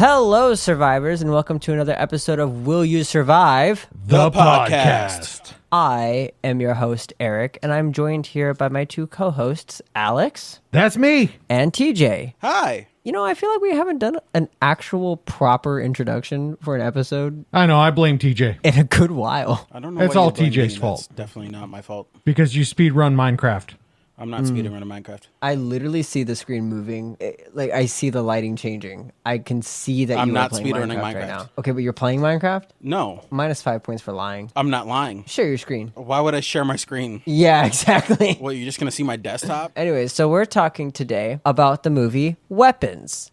Hello, survivors, and welcome to another episode of Will You Survive? The podcast. I am your host, Eric, and I'm joined here by my two co-hosts, Alex. That's me. And TJ. Hi. You know, I feel like we haven't done an actual proper introduction for an episode I know, I blame TJ. in a good while. I don't know. It's why all you blame TJ's me. fault. That's definitely not my fault. Because you speedrun Minecraft. I'm not speeding running Minecraft. I literally see the screen moving. Like, I see the lighting changing. I can see that I'm you are not playing speedrunning Minecraft right Minecraft. now. Okay, but you're playing Minecraft? No, Minus 5 points for lying. I'm not lying. Share your screen. Why would I share my screen? Yeah, exactly. What, you're just going to see my desktop? Anyways, so we're talking today about the movie Weapons,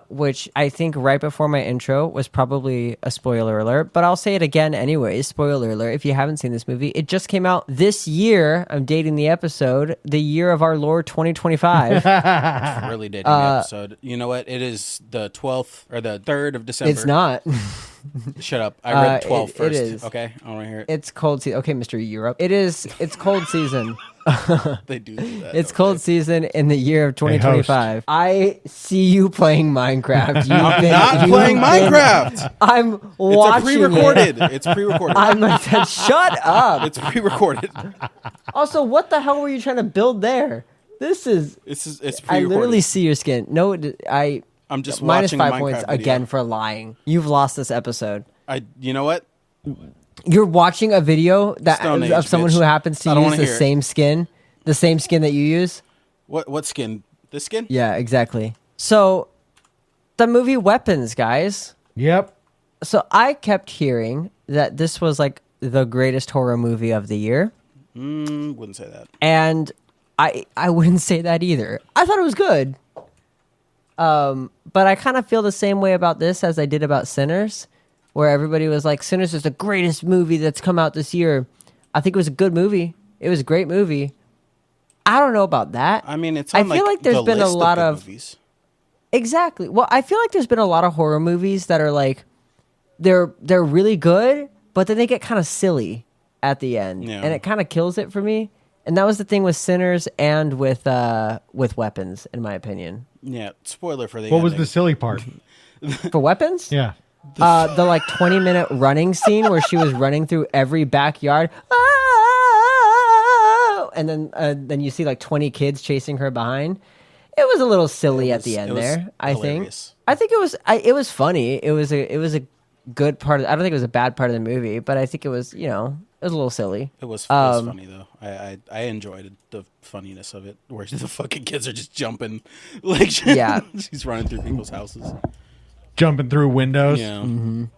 which I think right before my intro was probably a spoiler alert, but I'll say it again anyways. Spoiler alert, if you haven't seen this movie, it just came out this year. I'm dating the episode, the year of our Lord 2025. Really dating the episode. You know what? It is the 12th or the 3rd of December. It's not. Shut up. I read 12 it first. is. Okay? I want to hear it. It's cold season. Okay, Mr. Europe. It's cold season. They do that. It's cold season in the year of 2025. I see you playing Minecraft. I'm not playing Minecraft. I'm It's watching pre-recorded. It's pre-recorded. I'm like, shut up. It's pre-recorded. Also, what the hell were you trying to build there? It's pre-recorded. I literally see your skin. No, I'm just minus watching 5 a Minecraft points video. again for lying. You've lost this episode. You know what? You're watching a video Stone Age, of someone bitch. who happens to I don't use wanna the hear it. same skin that you use. What skin? This skin? Yeah, exactly. So, the movie Weapons, guys. Yep. So I kept hearing that this was like the greatest horror movie of the year. Wouldn't say that. And I wouldn't say that either. I thought it was good. But I kind of feel the same way about this as I did about Sinners, where everybody was like, Sinners is the greatest movie that's come out this year. I think it was a good movie. It was a great movie. I don't know about that. I mean, it's I on feel like there's the been a list lot good of movies. Exactly. Well, I feel like there's been a lot of horror movies that are like they're really good, but then they get kind of silly at the end, Yeah. and it kind of kills it for me. And that was the thing with Sinners and with Weapons, in my opinion. Yeah, spoiler for the What was ending. the silly part? For Weapons, Yeah. the like 20-minute running scene where she was running through every backyard, and then you see like 20 kids chasing her behind. It was a little silly at the end there. I think it was funny. It was a good part. I don't think it was a bad part of the movie, but I think it was it was a little silly. It was funny though. I enjoyed the funniness of it, where the fucking kids are just jumping, like Yeah. she's running through people's houses. Jumping through windows. Yeah,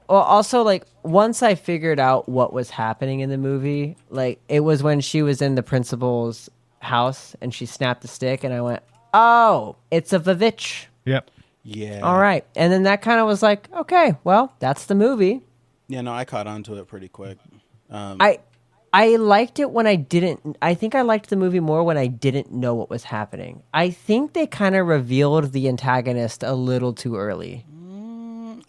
Well, also, like, once I figured out what was happening in the movie, like, it was when she was in the principal's house and she snapped the stick, and I went, oh, it's a Vavitch. Yep. yeah. All right. And then that kind of was like, okay, well, that's the movie. Yeah, no, I caught on to it pretty quick. I liked it when I think I liked the movie more when I didn't know what was happening. I think they kind of revealed the antagonist a little too early.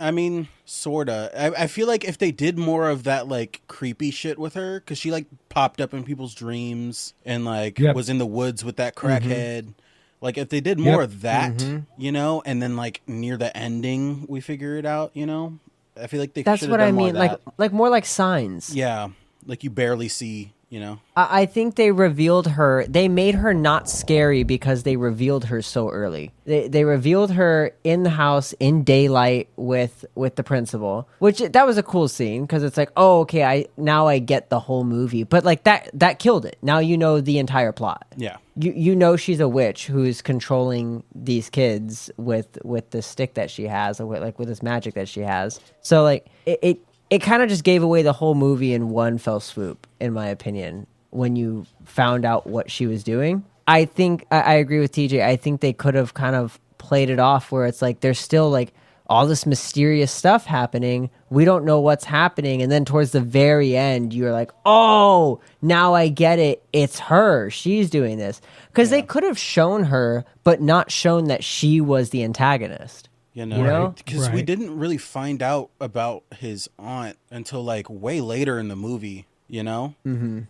I mean, sorta. I feel like if they did more of that, like, creepy shit with her, because she, like, popped up in people's dreams and, like, Yep. was in the woods with that crackhead. Like, if they did more of that, and then, like, near the ending, we figure it out, I feel like they That's should've what done I more mean. of that. Like more like Signs. Yeah, like, you barely see, I think they revealed her. They made her not scary because they revealed her so early. They revealed her in the house in daylight with the principal, which that was a cool scene because it's like, oh, okay, I get the whole movie. But like that killed it. Now you know the entire plot. Yeah. You know she's a witch who's controlling these kids with the stick that she has, or with this magic that she has. So like it kind of just gave away the whole movie in one fell swoop, in my opinion, when you found out what she was doing. I think I agree with TJ. I think they could have kind of played it off where it's like there's still like all this mysterious stuff happening. We don't know what's happening. And then towards the very end, you're like, oh, now I get it. It's her. She's doing this. Because they could have shown her, but not shown that she was the antagonist. You know? know, because we Right. didn't really find out about his aunt until like way later in the movie, Mm-hmm.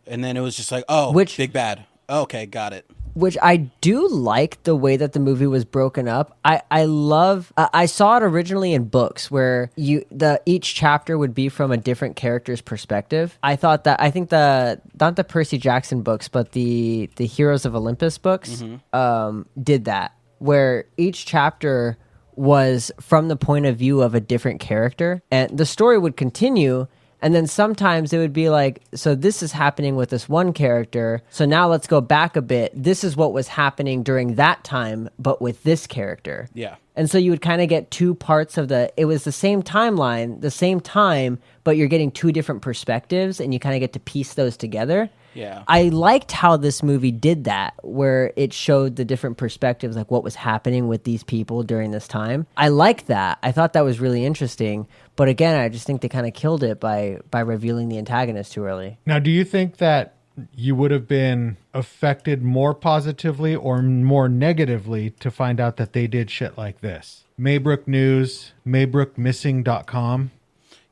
And then it was just like, oh, Which- big bad. Okay, got it. Which I do like the way that the movie was broken up. I love. I saw it originally in books where each chapter would be from a different character's perspective. I think not the Percy Jackson books, but the Heroes of Olympus books did that, where each chapter was from the point of view of a different character, and the story would continue. And then sometimes it would be like, so this is happening with this one character. So now let's go back a bit. This is what was happening during that time, but with this character. Yeah. And so you would kind of get two parts of it was the same timeline, the same time, but you're getting two different perspectives and you kind of get to piece those together. Yeah. I liked how this movie did that, where it showed the different perspectives, like what was happening with these people during this time. I liked that. I thought that was really interesting. But again, I just think they kind of killed it by revealing the antagonist too early. Now, do you think that you would have been affected more positively or more negatively to find out that they did shit like this? Maybrook News, MaybrookMissing.com.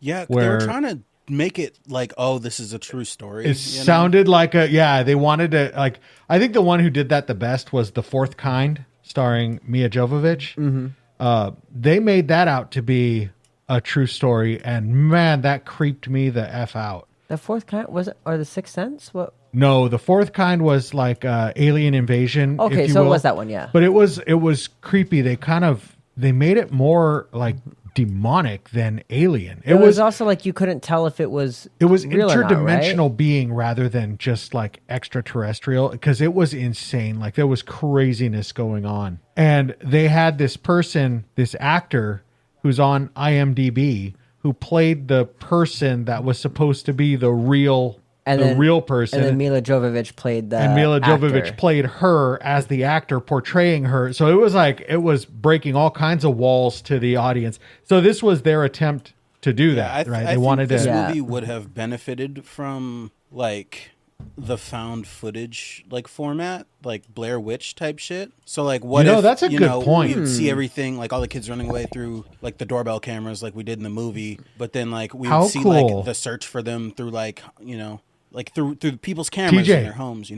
Yeah, they were trying to make it like, oh, this is a true story. It sounded like they wanted to, like, I think the one who did that the best was The Fourth Kind, starring Mia Jovovich. Mm-hmm. They made that out to be a true story, and man, that creeped me the F out. The Fourth Kind, was it, or The Sixth Sense? What? No, The Fourth Kind was like alien invasion. Okay, so it was that one, yeah. But it was creepy. They made it more like demonic than alien. It was also like you couldn't tell if it was real interdimensional or not, right? being rather than just like extraterrestrial, because it was insane. Like there was craziness going on. And they had this person, this actor who's on IMDb, who played the person that was supposed to be the real person. And then Mila Jovovich played the And Mila actor. Jovovich played her as the actor portraying her. So it was breaking all kinds of walls to the audience. So this was their attempt to do that, right? They wanted this movie would have benefited from like the found footage like format, like Blair Witch type shit. So like what if that's a good point. We'd see everything, like all the kids running away through like the doorbell cameras like we did in the movie, but then like we would see like the search for them through like, like through people's cameras in their homes,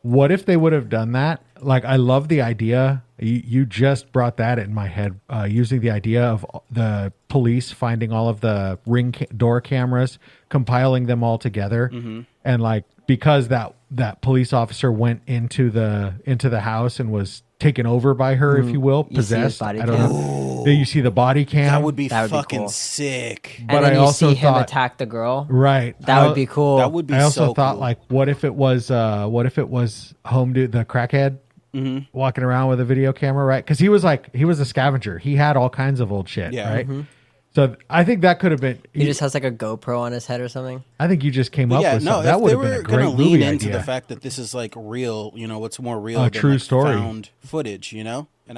What if they would have done that? Like, I love the idea. You just brought that in my head, using the idea of the police finding all of the door cameras, compiling them all together. Mm-hmm. And like, because that police officer went into the house and was taken over by her, if you will, possessed. I don't know. Then you see the body cam. That would be fucking cool. Sick. But and then I also see him attack the girl. Right. That would be cool. That would be. I also thought cool. like, what if it was home dude, the crackhead, walking around with a video camera, right? Because he was a scavenger. He had all kinds of old shit, right? Mm-hmm. So I think that could have been. He just has like a GoPro on his head or something. I think you just came up with something. That would have been a great movie lean idea. Into the fact that this is like real, what's more real than true like story found footage, And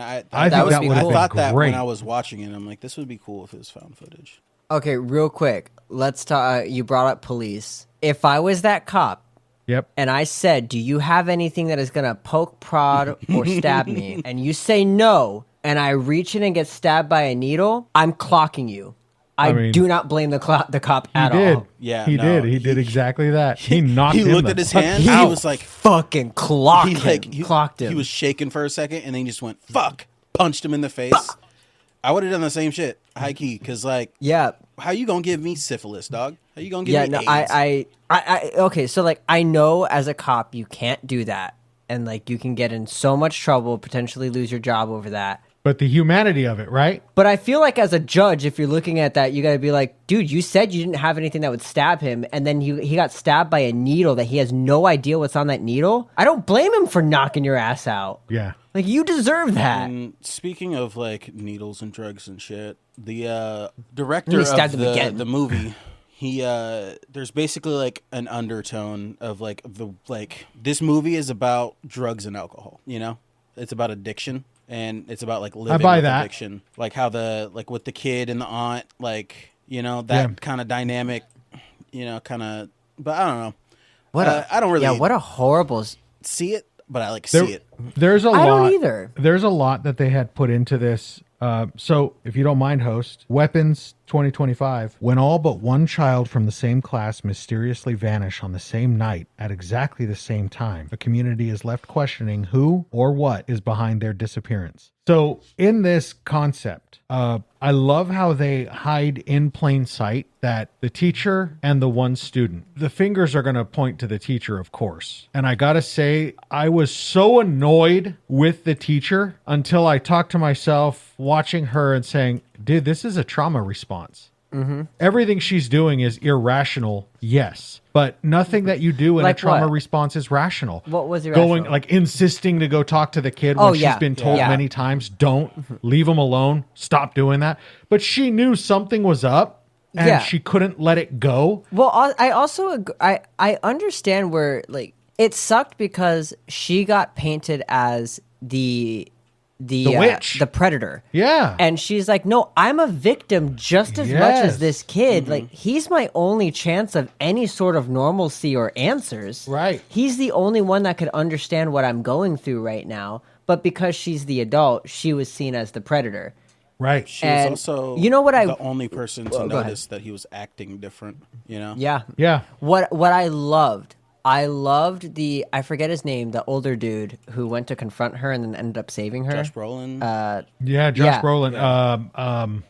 I thought that when I was watching it, I'm like, this would be cool if it was found footage. Okay, real quick, let's talk. You brought up police. If I was that cop, yep, and I said, "Do you have anything that is gonna poke, prod, or stab me?" and you say no, and I reach in and get stabbed by a needle, I'm clocking you. I mean, do not blame the cop at all. Yeah, he did. He did exactly that. He knocked him. He looked at his hand. He was like, "Fucking clocked him." Clocked him. He was shaking for a second, and then he just went, "Fuck!" Punched him in the face. I would have done the same shit, high key, because how you gonna give me syphilis, dog? How you gonna give me AIDS? I okay, so like I know as a cop you can't do that, and like you can get in so much trouble, potentially lose your job over that. But the humanity of it, right? But I feel like as a judge, if you're looking at that, you got to be like, dude, you said you didn't have anything that would stab him, and then he got stabbed by a needle that he has no idea what's on that needle. I don't blame him for knocking your ass out. Yeah. Like, you deserve that. And speaking of, like, needles and drugs and shit, the director of the movie, there's basically, like, an undertone of, this movie is about drugs and alcohol, It's about addiction. And it's about like living with addiction, like how with the kid and the aunt, that kind of dynamic, kind of. But I don't know. I don't really. Yeah, what a horrible. See it. but I like see it. There's a lot. I don't either. There's a lot that they had put into this. So, if you don't mind, host, Weapons 2025. When all but one child from the same class mysteriously vanish on the same night at exactly the same time, the community is left questioning who or what is behind their disappearance. So, in this concept, I love how they hide in plain sight that the teacher and the one student, the fingers are going to point to the teacher, of course. And I got to say, I was so annoyed with the teacher until I talked to myself watching her and saying, dude, this is a trauma response. Mm-hmm. Everything she's doing is irrational, yes. But nothing that you do in Like a trauma what? response is rational. What was irrational? Going, like, insisting to go talk to the kid when she's been told many times, don't, leave him alone, stop doing that. But she knew something was up, and she couldn't let it go. Well, I also I understand where, like, it sucked because she got painted as the witch, the predator. Yeah. And she's like, no, I'm a victim just as much as this kid. Mm-hmm. Like, he's my only chance of any sort of normalcy or answers. Right. He's the only one that could understand what I'm going through right now. But because she's the adult, she was seen as the predator. Right. She was also the only person to notice that he was acting different, you know? Yeah. Yeah. What I loved I forget his name, the older dude who went to confront her and then ended up saving her. Josh Brolin. Josh Brolin.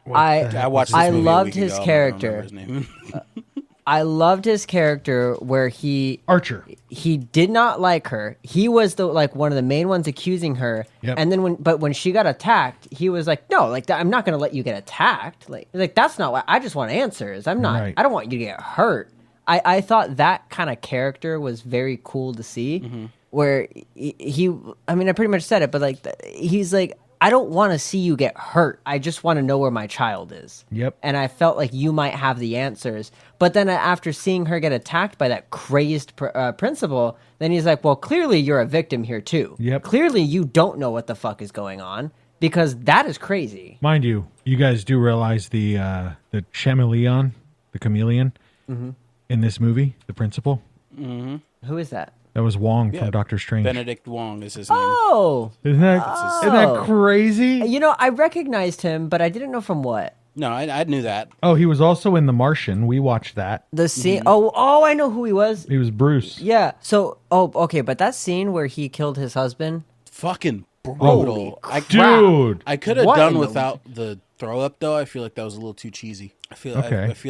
I watched this movie loved a week his ago. character. I don't remember his name. I loved his character where Archer. He did not like her. He was one of the main ones accusing her. Yep. And then when she got attacked, he was like, no, like, I'm not going to let you get attacked. Like that's not what I just want answers. I don't want you to get hurt. I thought that kind of character was very cool to see, mm-hmm. where I pretty much said it, but like, he's like, I don't want to see you get hurt. I just want to know where my child is. Yep. And I felt like you might have the answers. But then after seeing her get attacked by that crazed principal, then he's like, well, clearly you're a victim here too. Yep. Clearly you don't know what the fuck is going on, because that is crazy. Mind you, you guys do realize the chameleon, mm-hmm. in this movie, the principal? Mm-hmm. Who is that? That was Wong from Doctor Strange. Benedict Wong is his name. Oh! Isn't that crazy? You know, I recognized him, but I didn't know from what. No, I knew that. Oh, he was also in The Martian. We watched that. The scene. Mm-hmm. Oh, I know who he was. He was Bruce. Yeah. So, okay, but that scene where he killed his husband. Fucking brutal. Dude. I could have done without the throw up though. I feel like that was a little too cheesy. I feel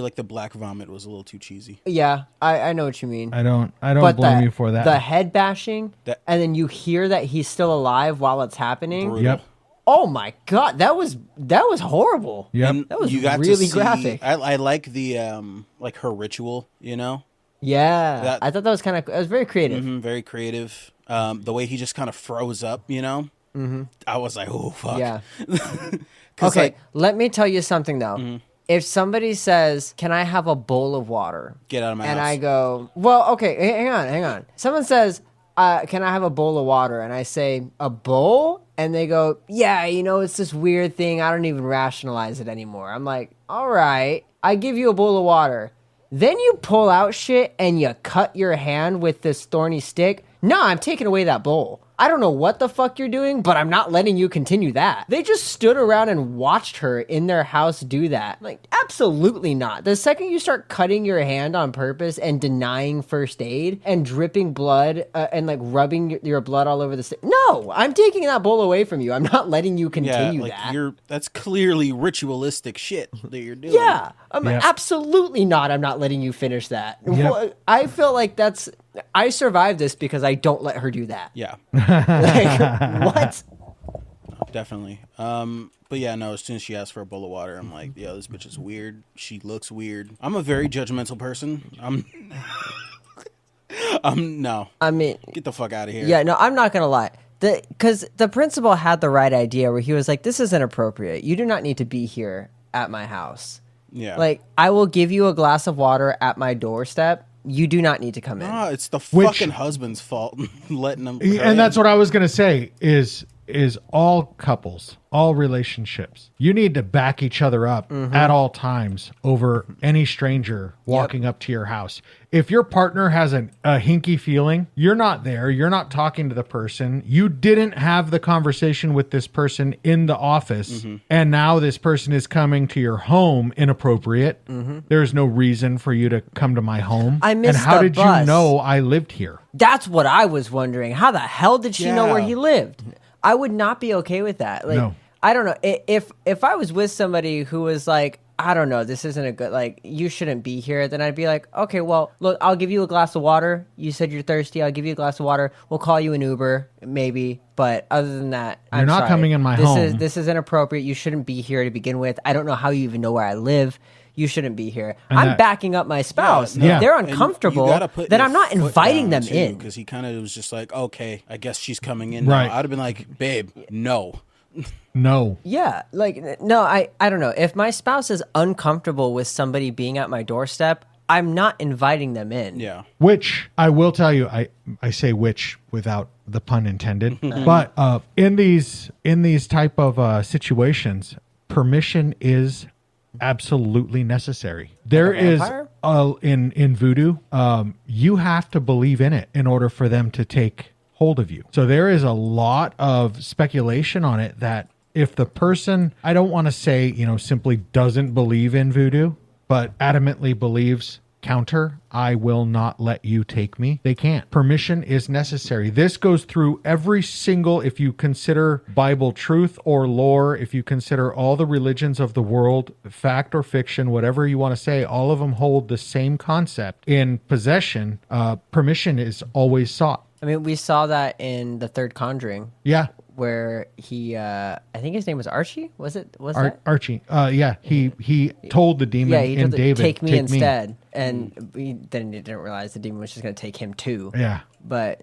like the black vomit was a little too cheesy. Yeah, I know what you mean. I don't blame you for that. The head bashing, and then you hear that he's still alive while it's happening. Brutal. Yep. Oh my god, that was horrible. Yep. That was really graphic. I like the like her ritual, you know? Yeah. I thought that was it was very creative. Mm-hmm, very creative. The way he just kind of froze up, you know? Mm-hmm. I was like, oh fuck. Yeah. Okay, let me tell you something though. Mm-hmm. If somebody says, can I have a bowl of water? Get out of my house. And I go, well, okay, hang on. Someone says, can I have a bowl of water? And I say, a bowl? And they go, yeah, it's this weird thing. I don't even rationalize it anymore. I'm like, all right, I give you a bowl of water. Then you pull out shit and you cut your hand with this thorny stick. No, I'm taking away that bowl. I don't know what the fuck you're doing, but I'm not letting you continue that. They just stood around and watched her in their house do that. Like, absolutely not. The second you start cutting your hand on purpose and denying first aid and dripping blood and like rubbing your blood all over the stick. No, I'm taking that bowl away from you. I'm not letting you continue that. That's clearly ritualistic shit that you're doing. Yeah, absolutely not. I'm not letting you finish that. Yep. I feel like I survived this because I don't let her do that. Yeah. Like, what? Definitely. But yeah, no, as soon as she asked for a bowl of water, I'm like, yeah, this bitch is weird. She looks weird. I'm a very judgmental person. No. I mean, get the fuck out of here. Yeah, no, I'm not going to lie. Because the principal had the right idea where he was like, this is inappropriate. You do not need to be here at my house. Yeah. Like, I will give you a glass of water at my doorstep. You do not need to come in. No, it's the fucking husband's fault letting them. And that's what I was going to say is is all couples, all relationships. You need to back each other up at all times over any stranger walking up to your house. If your partner has a hinky feeling, you're not there. You're not talking to the person. You didn't have the conversation with this person in the office. And now this person is coming to your home inappropriate. There's no reason for you to come to my home. I missed And how the did bus. you know I lived here? That's what I was wondering. How the hell did she know where he lived? I would not be okay with that. Like, No. I don't know. If I was with somebody who was like, I don't know, this isn't a good, like, you shouldn't be here, then I'd be like, okay, well, look, I'll give you a glass of water. You said you're thirsty. I'll give you a glass of water. We'll call you an Uber, maybe. But other than that, You're not sorry. coming in my home. This is inappropriate. You shouldn't be here to begin with. I don't know how you even know where I live. You shouldn't be here. And I'm that- backing up my spouse. Yeah. If they're And uncomfortable, you gotta put then your I'm not foot inviting down, them too, in. because he kind of was just like, okay, I guess she's coming in Right. now. I'd have been like, babe, no. No. Yeah, like, no, I don't know. If my spouse is uncomfortable with somebody being at my doorstep, I'm not inviting them in. Yeah. Which I will tell you, I say which without the pun intended, but in these type of situations, permission is absolutely necessary. There is vampire? in voodoo, you have to believe in it in order for them to take hold of you. So there is a lot of speculation on it that if the person, I don't want to say, simply doesn't believe in voodoo, but adamantly believes counter, I will not let you take me, they can't. Permission is necessary. This goes through every single, if you consider Bible truth or lore, if you consider all the religions of the world, fact or fiction, whatever you want to say, all of them hold the same concept. In possession, permission is always sought. I mean, we saw that in the third Conjuring, Yeah. where he, I think his name was Archie. Was that? Archie. Yeah. He told the demon Yeah, he in told David, take me instead, and then he didn't realize the demon was just going to take him too. Yeah. But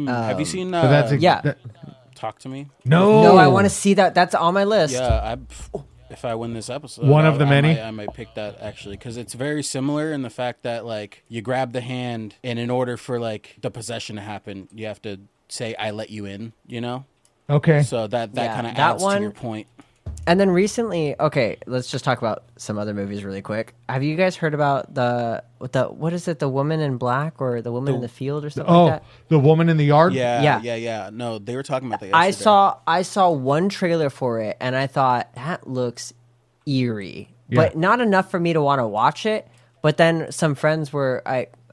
Have you seen So that's yeah. Talk to Me? no. I want to see that. That's on my list. Yeah, if I win this episode, One of the many? I might pick that actually, because it's very similar in the fact that like you grab the hand, and in order for like the possession to happen, you have to say I let you in. Okay. So that Yeah, kind of that adds one- to your point. And then recently, okay, let's just talk about some other movies really quick. Have you guys heard about the what is it, the Woman in Black or the Woman in the Field or something like that? The woman in the yard? Yeah. No, they were talking about that I yesterday. I saw one trailer for it and I thought that looks eerie, Yeah. but not enough for me to want to watch it. But then some friends were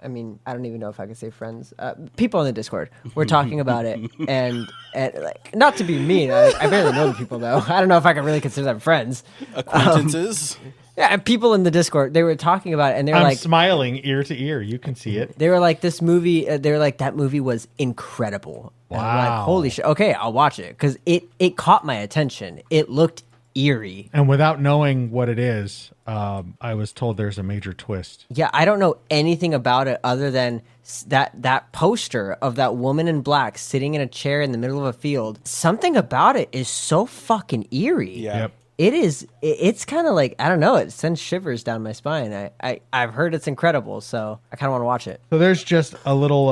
I mean, I don't even know if I can say friends. People in the Discord were talking about it, and like, not to be mean, I barely know the people though. I don't know if I can really consider them friends. Acquaintances. Yeah, and people in the Discord, they were talking about it, and they were I'm like, smiling ear to ear. You can see it. they were like, this movie. They were like, that movie was incredible. And I'm like, Wow. holy shit! Okay, I'll watch it because it caught my attention. It looked eerie. And without knowing what it is, I was told there's a major twist. Yeah, I don't know anything about it other than that poster of that woman in black sitting in a chair in the middle of a field. Something about it is so fucking eerie. Yeah. Yep. It is. It's kind of like, I don't know. It sends shivers down my spine. I've heard it's incredible, so I kind of want to watch it. So there's just a little,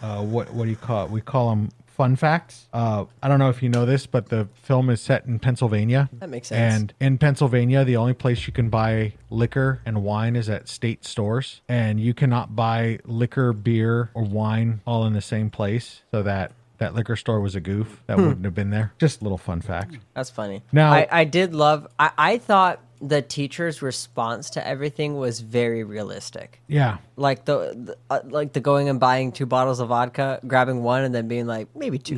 what do you call it? We call them fun facts. I don't know if you know this, but the film is set in Pennsylvania. That makes sense. And in Pennsylvania, the only place you can buy liquor and wine is at state stores. And you cannot buy liquor, beer, or wine all in the same place. So that liquor store was a goof. That wouldn't have been there. Just a little fun fact. That's funny. Now- I did love. I thought the teacher's response to everything was very realistic. Yeah. Like the going and buying 2 bottles of vodka, grabbing one, and then being like, maybe 2.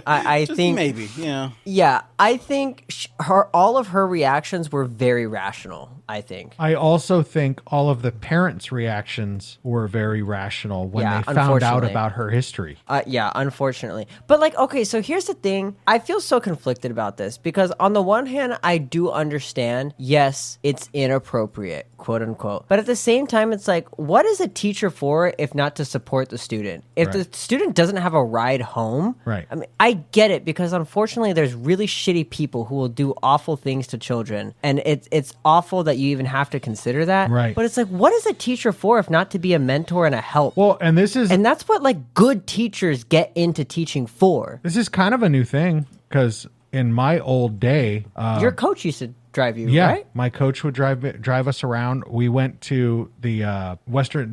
I Just think maybe, yeah. Yeah, I think all of her reactions were very rational. I think. I also think all of the parents' reactions were very rational when Yeah, they found out unfortunately. about her history. Yeah, unfortunately. But like, okay, so here's the thing. I feel so conflicted about this because on the one hand, I do understand, yes, it's inappropriate, quote unquote. But at the same time, it's like, what is a teacher for if not to support the student? If the Right. student doesn't have a ride home, Right. I mean, I get it because unfortunately, there's really shitty people who will do awful things to children. And it's awful that you even have to consider that. Right. But it's like, what is a teacher for if not to be a mentor and a help? Well, and this is And that's what like good teachers get into teaching for. kind of a new thing. because in my old day, your coach used to drive you, yeah, right? my coach would drive us around. We went to the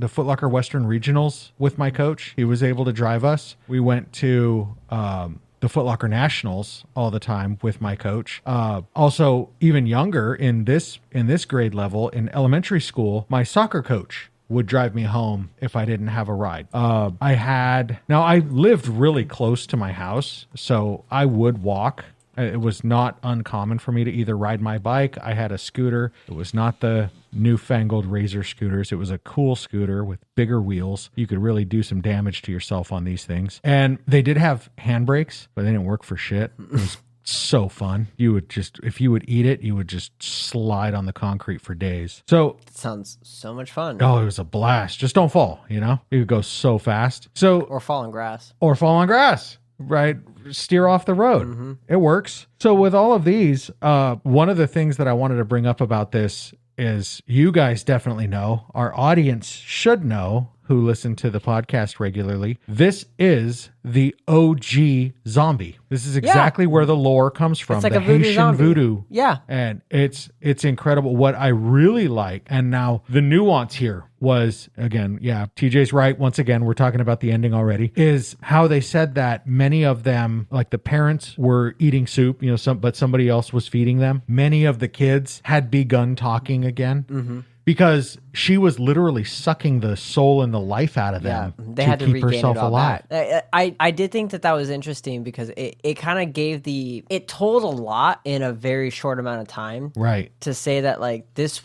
Foot Locker Western Regionals with my coach. He was able to drive us. We went to the Foot Locker Nationals all the time with my coach. Also, even younger in this grade level in elementary school, my soccer coach would drive me home if I didn't have a ride. I lived really close to my house, so I would walk. It was not uncommon for me to either ride my bike. I had a scooter. It was not the newfangled Razor scooters. It was a cool scooter with bigger wheels. You could really do some damage to yourself on these things. And they did have handbrakes, but they didn't work for shit. It was so fun. If you would eat it, you would just slide on the concrete for days. So it sounds so much fun. Oh, it was a blast. Just don't fall, You could go so fast. Or fall on grass. Right? Steer off the road. Mm-hmm. It works. So with all of these, one of the things that I wanted to bring up about this is you guys definitely know, our audience should know, who listen to the podcast regularly, this is the OG zombie. This is exactly where the lore comes from. It's like the a voodoo Haitian zombie. voodoo. Yeah. And it's incredible. What I really like, and now the nuance here was, again, TJ's right. Once again, we're talking about the ending already, is how they said that many of them, like the parents were eating soup, but somebody else was feeding them. Many of the kids had begun talking again. Mm-hmm. Because she was literally sucking the soul and the life out of them they had to keep regain herself it all alive. Back. I did think that was interesting because it kind of it told a lot in a very short amount of time. Right. To say that like this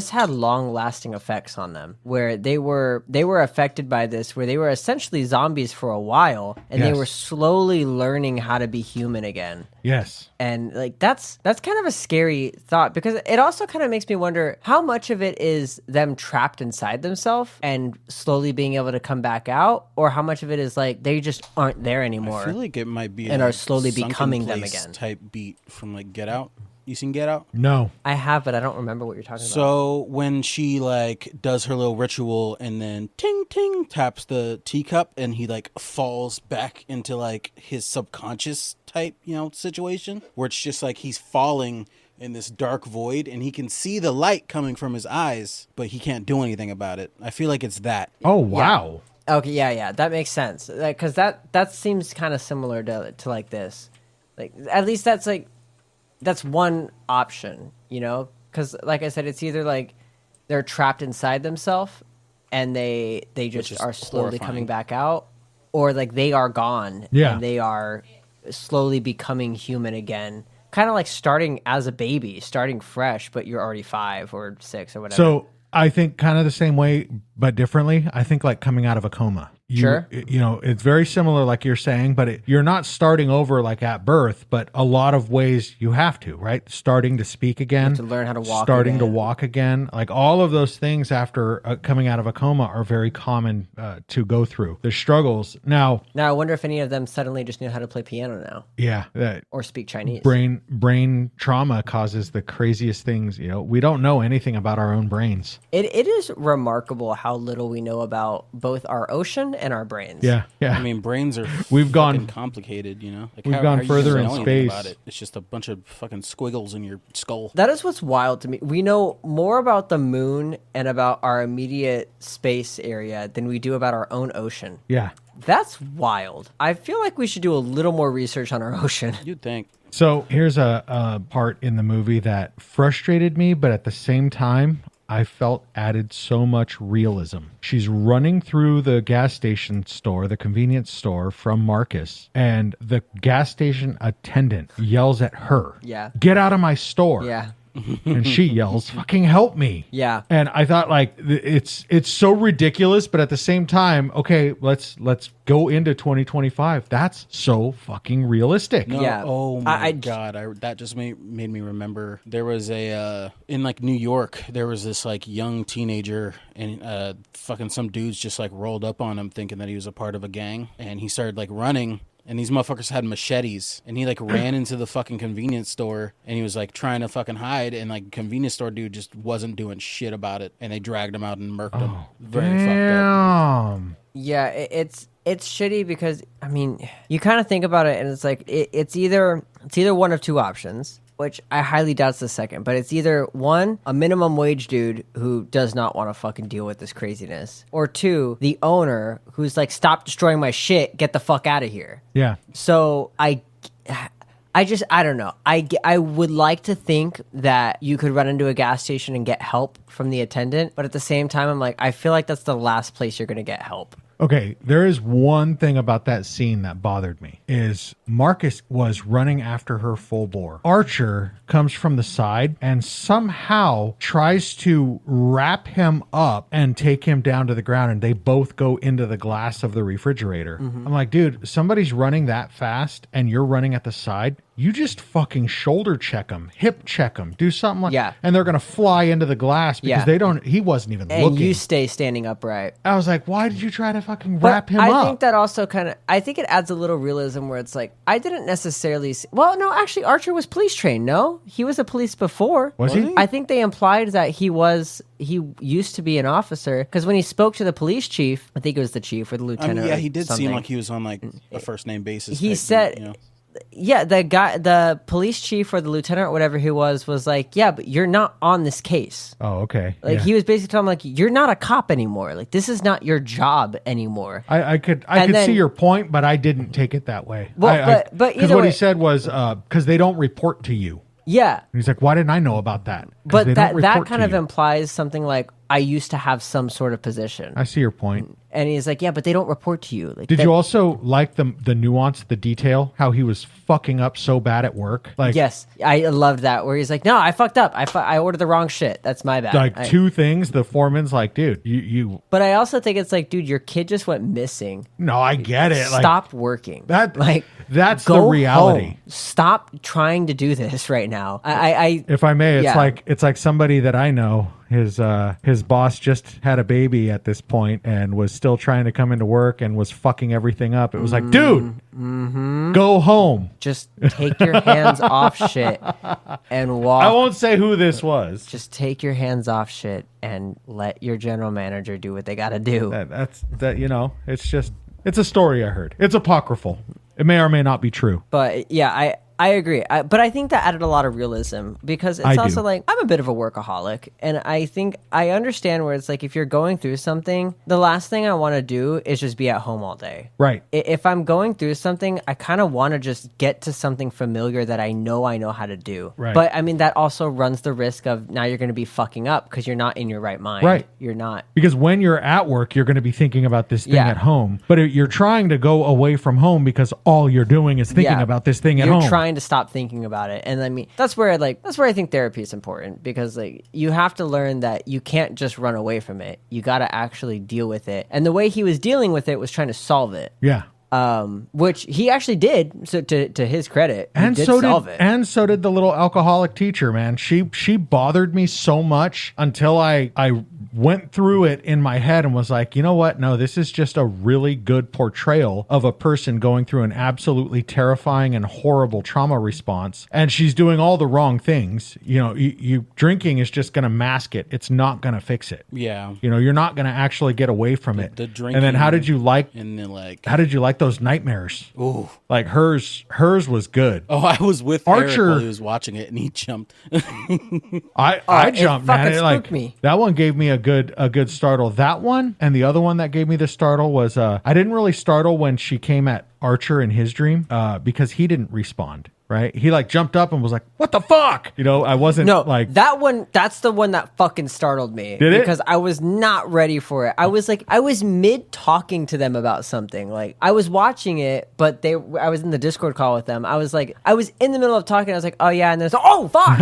had long lasting effects on them where they were affected by this, where they were essentially zombies for a while and they were slowly learning how to be human again. Yes. And like that's kind of a scary thought because it also kind of makes me wonder how much of it is them trapped inside themselves and slowly being able to come back out, or how much of it is like they just aren't there anymore. I feel like it might be and are slowly becoming them again. Type beat from like Get Out. You seen Get Out? No. I have, but I don't remember what you're talking about. So when she like does her little ritual and then ting ting taps the teacup and he like falls back into like his subconscious type, situation where it's just like he's falling in this dark void and he can see the light coming from his eyes, but he can't do anything about it. I feel like it's that. Oh, wow. Yeah. Okay, yeah, that makes sense. Because that seems kind of similar to like this. Like at least that's one option, because like I said, it's either like they're trapped inside themselves and they just are slowly horrifying. coming back out, or like they are gone and they are slowly becoming human again, kind of like starting as a baby, starting fresh, but you're already 5 or 6 or whatever. So I think kind of the same way, but differently. I think like coming out of a coma. Sure. It's very similar, like you're saying, but you're not starting over like at birth, but a lot of ways you have to, right? Starting to speak again, to learn how to walk, starting to walk again. Like all of those things after coming out of a coma are very common to go through. The struggles. Now, I wonder if any of them suddenly just knew how to play piano now. Yeah. Or speak Chinese. Brain trauma causes the craziest things. We don't know anything about our own brains. It is remarkable how little we know about both our ocean and our brains. Yeah. I mean, brains are we've gone complicated, Like we've gone further in space. About it? It's just a bunch of fucking squiggles in your skull. That is what's wild to me. We know more about the moon and about our immediate space area than we do about our own ocean. Yeah. That's wild. I feel like we should do a little more research on our ocean. You'd think. So here's a part in the movie that frustrated me, but at the same time, I felt added so much realism. She's running through the gas station store, the convenience store from Marcus, and the gas station attendant yells at her. Yeah. Get out of my store. Yeah. And she yells, fucking help me. Yeah. And I thought like it's so ridiculous, but at the same time, okay, let's go into 2025. That's so fucking realistic. No, Yeah. Oh my God. That just made me remember there was in like New York, there was this like young teenager and fucking some dudes just like rolled up on him thinking that he was a part of a gang, and he started like running. And these motherfuckers had machetes, and he like ran into the fucking convenience store, and he was like trying to fucking hide, and like convenience store dude just wasn't doing shit about it, and they dragged him out and murked him. Very fucked up. Yeah, it's shitty because I mean, you kind of think about it, and it's like it's either one of two options, which I highly doubt's the second. But it's either one, a minimum wage dude who does not want to fucking deal with this craziness, or two, the owner who's like, stop destroying my shit, get the fuck out of here. Yeah. So I don't know. I would like to think that you could run into a gas station and get help from the attendant, but at the same time, I'm like, I feel like that's the last place you're gonna get help. Okay, there is one thing about that scene that bothered me, is Marcus was running after her full bore. Archer comes from the side and somehow tries to wrap him up and take him down to the ground, and they both go into the glass of the refrigerator. I'm like, dude, somebody's running that fast and you're running at the side. You just fucking shoulder check them, hip check them, do something like and they're going to fly into the glass because he wasn't even looking. And you stay standing upright. I was like, why did you try to fucking wrap him up? I think that also I think it adds a little realism where it's like, I didn't necessarily well, no, actually Archer was police trained, no? He was a police before. Was he? I think they implied that he used to be an officer, because when he spoke to the police chief, I think it was the chief or the lieutenant. Yeah, he did seem like he was on like a first name basis. He said, yeah, the police chief or the lieutenant or whatever he was like, yeah, but you're not on this case. Oh, okay. Like he was basically telling him, like, you're not a cop anymore. Like, this is not your job anymore. I could see your point, but I didn't take it that way. Well, but because what he said was because they don't report to you. Yeah. And he's like, why didn't I know about that? But that kind of implies something like, I used to have some sort of position. I see your point. And he's like, yeah, but they don't report to you. Like, did you also like the nuance, the detail, how he was fucking up so bad at work? Like, yes, I loved that, where he's like, no, I fucked up. I ordered the wrong shit. That's my bad. Like two things. The foreman's like, dude, you. But I also think it's like, dude, your kid just went missing. No, I get it. Stop working. That's the reality. Home. Stop trying to do this right now. If I may, it's like somebody that I know. His boss just had a baby at this point and was still trying to come into work and was fucking everything up. It was like, dude, go home. Just take your hands off shit and walk. I won't say who this was. Just take your hands off shit and let your general manager do what they got to do. It's a story I heard. It's apocryphal. It may or may not be true. But yeah, I agree. But I think that added a lot of realism, because it's also like, I'm a bit of a workaholic, and I think I understand where it's like, if you're going through something, the last thing I want to do is just be at home all day. Right. If I'm going through something, I kind of want to just get to something familiar that I know how to do. Right. But I mean, that also runs the risk of now you're going to be fucking up because you're not in your right mind. Right. You're not. Because when you're at work, you're going to be thinking about this thing at home. But you're trying to go away from home because all you're doing is thinking about this thing at home. You're trying to stop thinking about it. And I mean, that's where I think therapy is important, because like, you have to learn that you can't just run away from it. You got to actually deal with it. And the way he was dealing with it was trying to solve it. Yeah. Which he actually did. So to his credit, he did solve it. And so did the little alcoholic teacher, man. She bothered me so much until I went through it in my head and was like, you know what? No, this is just a really good portrayal of a person going through an absolutely terrifying and horrible trauma response. And she's doing all the wrong things. You know, you drinking is just going to mask it. It's not going to fix it. Yeah. You know, you're not going to actually get away from it. The drinking. And then how did you like those nightmares? Ooh. Like hers was good. Oh, I was with Archer Eric while he was watching it, and he jumped. I jumped, man. It spooked me. That one gave me a good startle. That one, and the other one that gave me the startle was I didn't really startle when she came at Archer in his dream because he didn't respond. Right? He like jumped up and was like, what the fuck? You know, I wasn't like... that one, that's the one that fucking startled me. Did it? Because I was not ready for it. I was mid talking to them about something. Like, I was watching it, but I was in the Discord call with them. I was in the middle of talking. I was like, oh yeah. And then oh, fuck.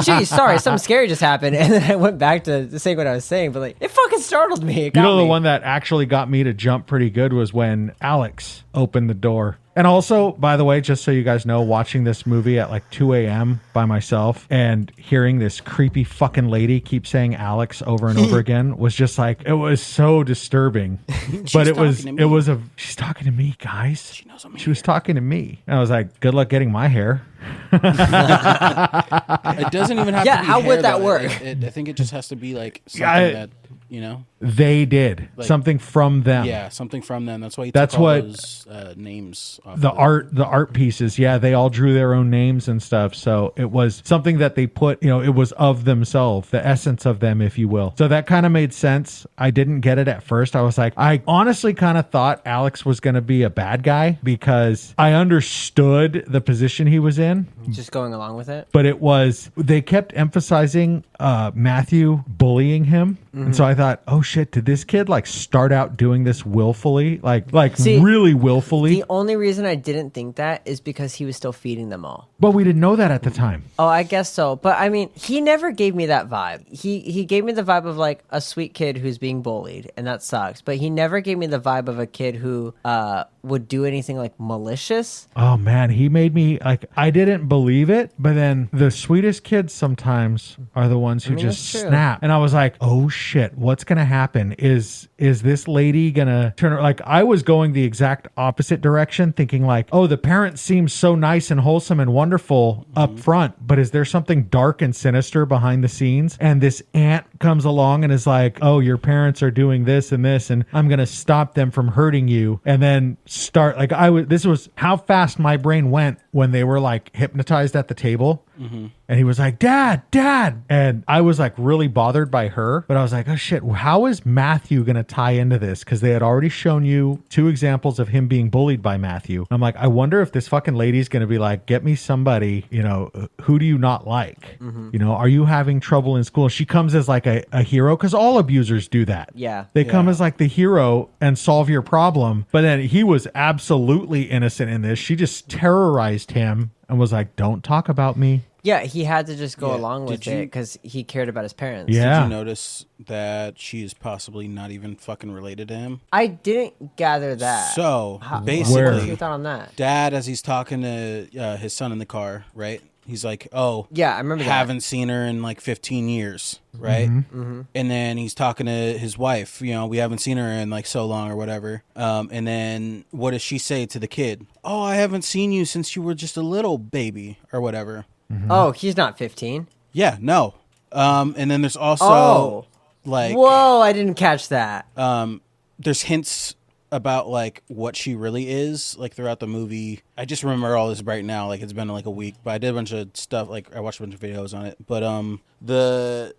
Jeez, sorry. Something scary just happened. And then I went back to saying what I was saying. But like, it fucking startled me. It got me. The one that actually got me to jump pretty good was when Alex opened the door. And also, by the way, just so you guys know, watching this movie at like 2 a.m. by myself and hearing this creepy fucking lady keep saying Alex over and over again was just like, it was so disturbing. But she's talking to me, guys. She knows I'm here. She was talking to me. And I was like, good luck getting my hair. It doesn't even have to be how hair, would that though. work? I think it just has to be like something that, you know. They did something from them. Yeah, something from them. That's why he took all those names off the art pieces. Yeah, they all drew their own names and stuff. So it was something that they put, it was of themselves, the essence of them, if you will. So that kind of made sense. I didn't get it at first. I was like, I honestly kind of thought Alex was going to be a bad guy because I understood the position he was in. Just going along with it. But they kept emphasizing Matthew bullying him. Mm-hmm. And so I thought, oh shit, did this kid start out doing this willfully? See, really willfully? The only reason I didn't think that is because he was still feeding them all. But we didn't know that at the time. Oh, I guess so. But I mean, he never gave me that vibe. He gave me the vibe of a sweet kid who's being bullied, and that sucks. But he never gave me the vibe of a kid who would do anything malicious. Oh man, he made me I didn't believe it, but then the sweetest kids sometimes are the ones who just snap. And I was like, oh shit, what's gonna happen? Is this lady gonna turn her? I was going the exact opposite direction, thinking oh, the parent seems so nice and wholesome and wonderful up front, but is there something dark and sinister behind the scenes? And this aunt comes along and is like, oh, your parents are doing this and this, and I'm gonna stop them from hurting you. And then start this was how fast my brain went when they were hypnotized at the table. Mm-hmm. And he was like, Dad. And I was really bothered by her, but I was like, oh shit, how is Matthew going to tie into this? Because they had already shown you 2 examples of him being bullied by Matthew. And I'm like, I wonder if this fucking lady's going to be like, get me somebody, who do you not like? Mm-hmm. Are you having trouble in school? She comes as a hero, because all abusers do that. Yeah. They come as the hero and solve your problem. But then he was absolutely innocent in this. She just terrorized him and was like, don't talk about me. Yeah, he had to just go along with it because he cared about his parents. Yeah. Did you notice that she is possibly not even fucking related to him? I didn't gather that. So, basically, what's your thought on that? Dad, as he's talking to his son in the car, right? He's like, oh, yeah, I remember haven't seen her in 15 years, right? Mm-hmm. Mm-hmm. And then he's talking to his wife, we haven't seen her in so long or whatever. And then what does she say to the kid? Oh, I haven't seen you since you were just a little baby or whatever. Mm-hmm. Oh, he's not 15. Yeah, no. And then there's also whoa, I didn't catch that. There's hints about what she really is throughout the movie. I just remember all this right now. It's been a week, but I did a bunch of stuff. I watched a bunch of videos on it. But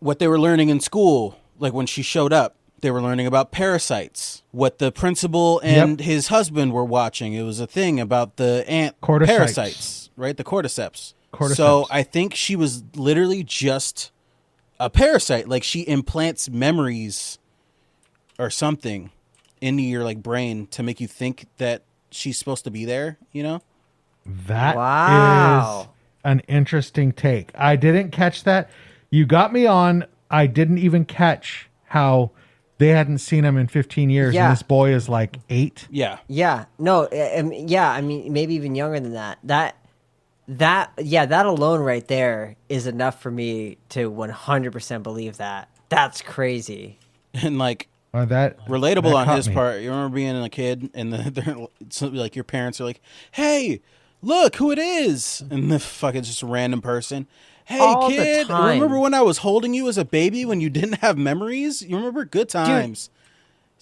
what they were learning in school, when she showed up, they were learning about parasites. What the principal and his husband were watching, it was a thing about the ant parasites, right? The cordyceps. So I think she was literally just a parasite. She implants memories or something into your brain to make you think that she's supposed to be there, That is an interesting take. I didn't catch that. You got me on. I didn't even catch how they hadn't seen him in 15 years and this boy is 8. Yeah. No, I mean maybe even younger than that. That alone right there is enough for me to 100% believe that. That's crazy. And that relatable on his part. You remember being a kid and your parents are like, "Hey, look who it is," and the fucking just a random person. Hey, all kid, remember when I was holding you as a baby when you didn't have memories? You remember good times.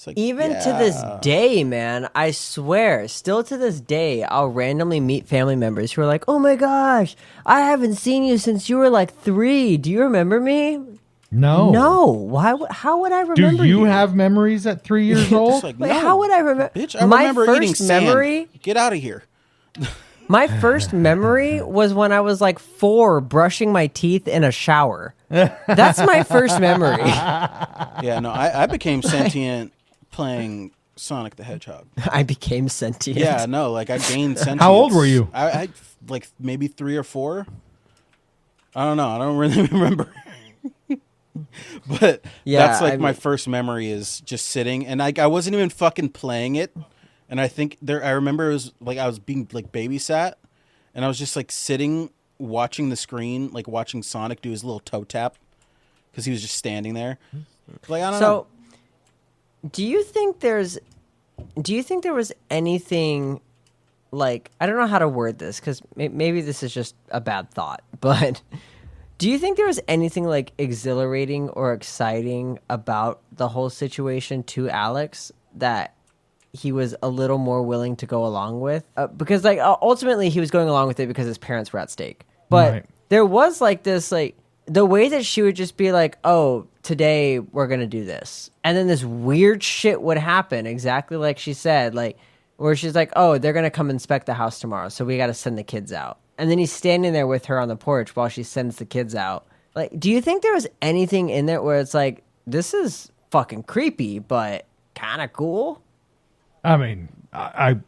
Dude, it's even to this day, man, I swear, still to this day, I'll randomly meet family members who are like, "Oh my gosh, I haven't seen you since you were 3. Do you remember me?" No. Why? How would I remember? Do you have memories at 3 years old? No. How would I remember? Bitch, I remember eating sand. Get out of here. My first memory was when I was 4, brushing my teeth in a shower. That's my first memory. Yeah, no, I became sentient playing Sonic the Hedgehog. I became sentient. Yeah, no, I gained sentience. How old were you? I maybe 3 or 4. I don't know. I don't really remember. But that's my first memory is just sitting and I wasn't even fucking playing it. And I think I remember it was I was being babysat and I was just sitting watching the screen, watching Sonic do his little toe tap because he was just standing there. I don't know. Do you think there was anything I don't know how to word this because maybe this is just a bad thought, but Do you think there was anything like exhilarating or exciting about the whole situation to Alex that he was a little more willing to go along with? Because like ultimately he was going along with it because his parents were at stake. But there was like this, like the way that she would just be like, oh, today we're going to do this. And then this weird shit would happen exactly like she said, like where she's like, oh, they're going to come inspect the house tomorrow. So we got to send the kids out. And then he's standing there with her on the porch while she sends the kids out. Like, do you think there was anything in there where it's like, this is fucking creepy, but kind of cool? I mean, I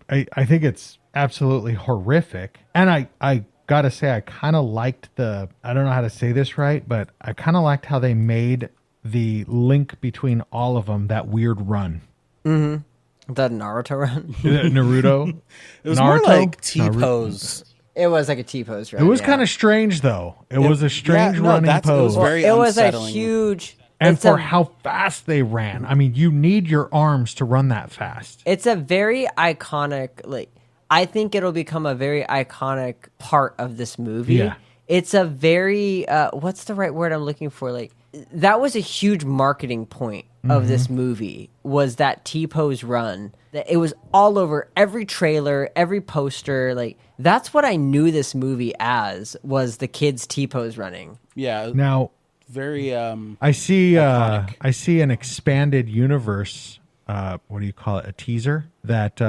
think it's absolutely horrific. And I gotta say, I kind of liked I don't know how to say this right, but I kind of liked how they made the link between all of them, that weird run. Mm-hmm. The Naruto run? Naruto? It was Naruto? more like T-pose. It was like a T-pose run. It was kind of strange, though. It was a strange running pose. It was very it was a unsettling. huge... And for how fast they ran. I mean, you need your arms to run that fast. It's a very iconic, like, I think it'll become a very iconic part of this movie. Yeah. It's a very, what's the right word I'm looking for? Like, that was a huge marketing point of this movie, was that T-pose run. It was all over every trailer, every poster. Like, that's what I knew this movie as, was the kids T-pose running. Yeah. Now, very I see an expanded universe, what do you call it, a teaser, that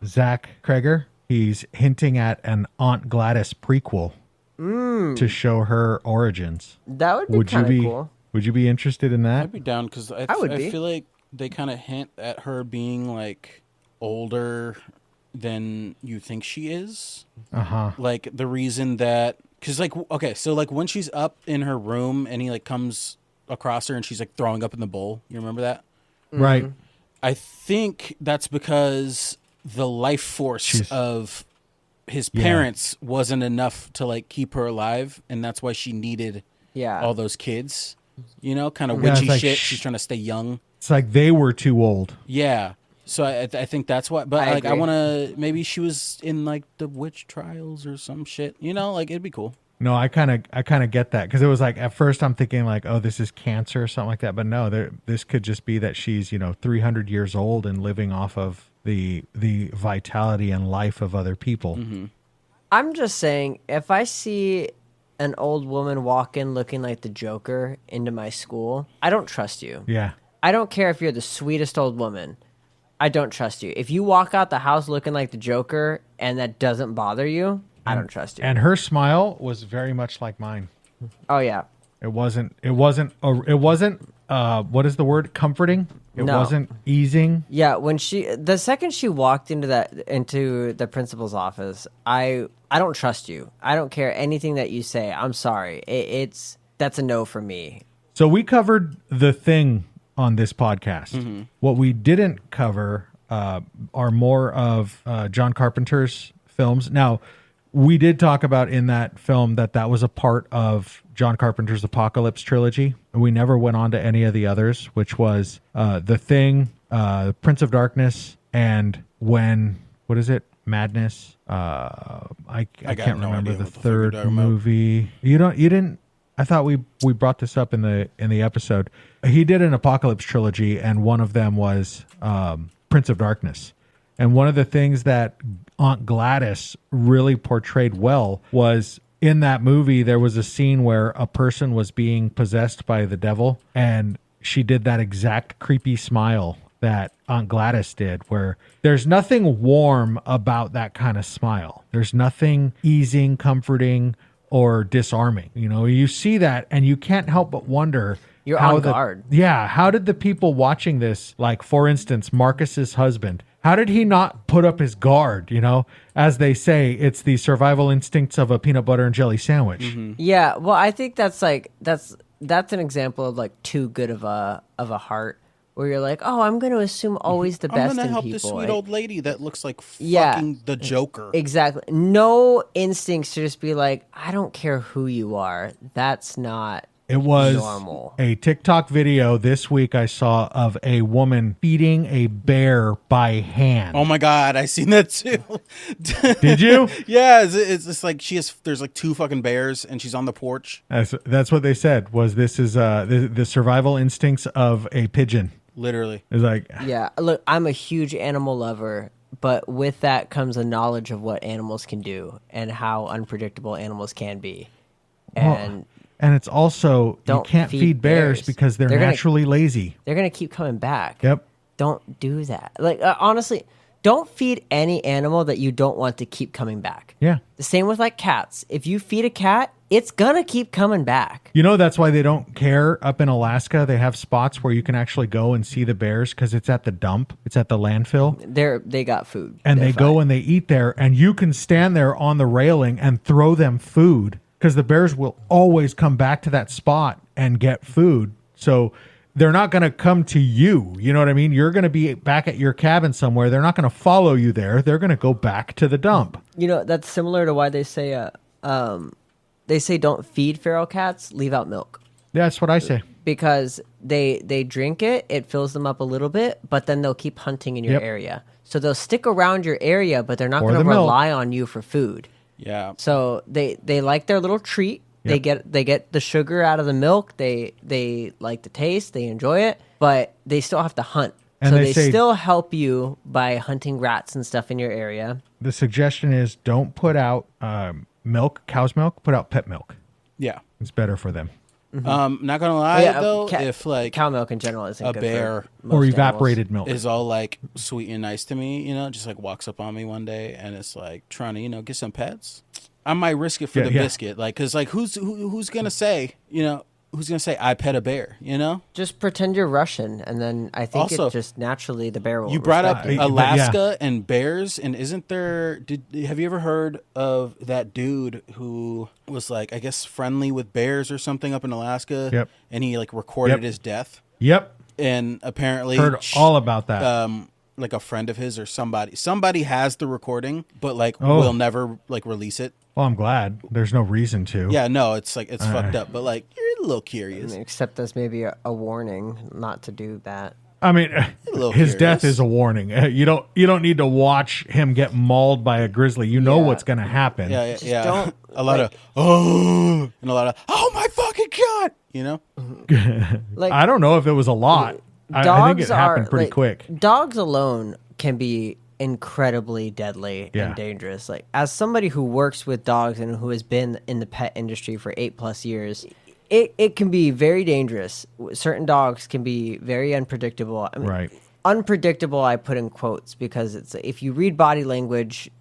Zach Kreger, he's hinting at an Aunt Gladys prequel to show her origins. That would be kind of cool. Would you be interested in that? I'd be down because I feel like they kind of hint at her being like older than you think she is. Like the reason that, because like, okay, so like when she's up in her room and he like comes across her and she's like throwing up in the bowl, you remember that? Right. I think that's because the life force of his parents wasn't enough to like keep her alive, and that's why she needed all those kids. You know, kind of witchy like shit. She's trying to stay young. It's like they were too old. Yeah. So I think that's why. But I want to. Maybe she was in like the witch trials or some shit. You know, like it'd be cool. No, I kind of get that, because it was like at first I'm thinking like, oh, this is cancer or something like that. But no, this could just be that she's 300 years old and living off of the vitality and life of other people. Mm-hmm. I'm just saying, if I see an old woman walk in looking like the Joker into my school, I don't trust you. Yeah. I don't care if you're the sweetest old woman. I don't trust you. If you walk out the house looking like the Joker and that doesn't bother you, I don't trust you. And her smile was very much like mine. Oh yeah. It wasn't what is the word? Comforting. It wasn't easing. Yeah, the second she walked into the principal's office, I don't trust you. I don't care anything that you say. I'm sorry. That's a no for me. So we covered The Thing on this podcast. Mm-hmm. What we didn't cover are more of John Carpenter's films. Now, we did talk about in that film that was a part of John Carpenter's Apocalypse trilogy. We never went on to any of the others, which was The Thing, Prince of Darkness, and what is it? Madness. I can't remember the third movie. You didn't. I thought we brought this up in the episode. He did an Apocalypse trilogy, and one of them was Prince of Darkness. And one of the things that Aunt Gladys really portrayed well was, in that movie, there was a scene where a person was being possessed by the devil, and she did that exact creepy smile that Aunt Gladys did, where there's nothing warm about that kind of smile. There's nothing easing, comforting, or disarming. You see that, and you can't help but wonder, you're on guard. Yeah. How did the people watching this, like, for instance, Marcus's husband, how did he not put up his guard? As they say, it's the survival instincts of a peanut butter and jelly sandwich. Mm-hmm. Yeah. Well, I think that's an example of like too good of a heart, where you're like, oh, I'm going to assume always the best in people. I'm going to help this sweet old lady that looks like fucking the Joker. Exactly. No instincts to just be like, I don't care who you are. That's not It was normal. A TikTok video this week I saw of a woman feeding a bear by hand. Oh my God, I seen that too. Did you? Yeah, it's just like there's like 2 fucking bears and she's on the porch. That's what they said, was this is the survival instincts of a pigeon. Literally. It's like... Yeah, look, I'm a huge animal lover, but with that comes a knowledge of what animals can do and how unpredictable animals can be. And it's also, you can't feed bears because they're naturally lazy. They're going to keep coming back. Yep. Don't do that. Like, honestly, don't feed any animal that you don't want to keep coming back. Yeah. The same with like cats. If you feed a cat, it's going to keep coming back. You know, that's why they don't care up in Alaska. They have spots where you can actually go and see the bears because it's at the dump. It's at the landfill. They got food. And they go and they eat there. And you can stand there on the railing and throw them food because the bears will always come back to that spot and get food. So they're not going to come to you. You know what I mean? You're going to be back at your cabin somewhere. They're not going to follow you there. They're going to go back to the dump. You know, that's similar to why they say don't feed feral cats, leave out milk. That's what I say. Because they drink it, it fills them up a little bit, but then they'll keep hunting in your area. So they'll stick around your area, but they're not going to rely on you for food. Yeah. So they like their little treat. Yep. They get the sugar out of the milk. They like the taste. They enjoy it, but they still have to hunt. And so they still help you by hunting rats and stuff in your area. The suggestion is don't put out milk, cow's milk. Put out pet milk. Yeah, it's better for them. Mm-hmm. Not gonna lie though, if like cow milk in general isn't a good bear for most evaporated animals. milk is all like sweet and nice to me, you know, just like walks up on me one day and it's like trying to, you know, get some pets. I might risk it for the biscuit, like, cause like who's gonna say, you know, who's gonna say I pet a bear, you know? Just pretend you're Russian, and then I think also, it just naturally the bear will. You brought up Alaska and bears, and isn't there? Have you ever heard of that dude who was like, I guess, friendly with bears or something up in Alaska? Yep. And he like recorded his death. Yep. And apparently heard all about that. Like a friend of his or somebody has the recording, but like will never like release it. Well, I'm glad. There's no reason to. Yeah, no, it's like it's fucked up, but like you're a little curious. Except there's maybe a warning not to do that. I mean, his death is a warning. You don't need to watch him get mauled by a grizzly. You know what's going to happen. Yeah. Don't, a lot of and a lot of my fucking God. You know. Like, I don't know if it was a lot. I think it happened pretty quick. Dogs alone can be incredibly deadly and dangerous. Like, as somebody who works with dogs and who has been in the pet industry for 8+ years, it can be very dangerous. Certain dogs can be very unpredictable. I mean, unpredictable I put in quotes because it's, if you read body language,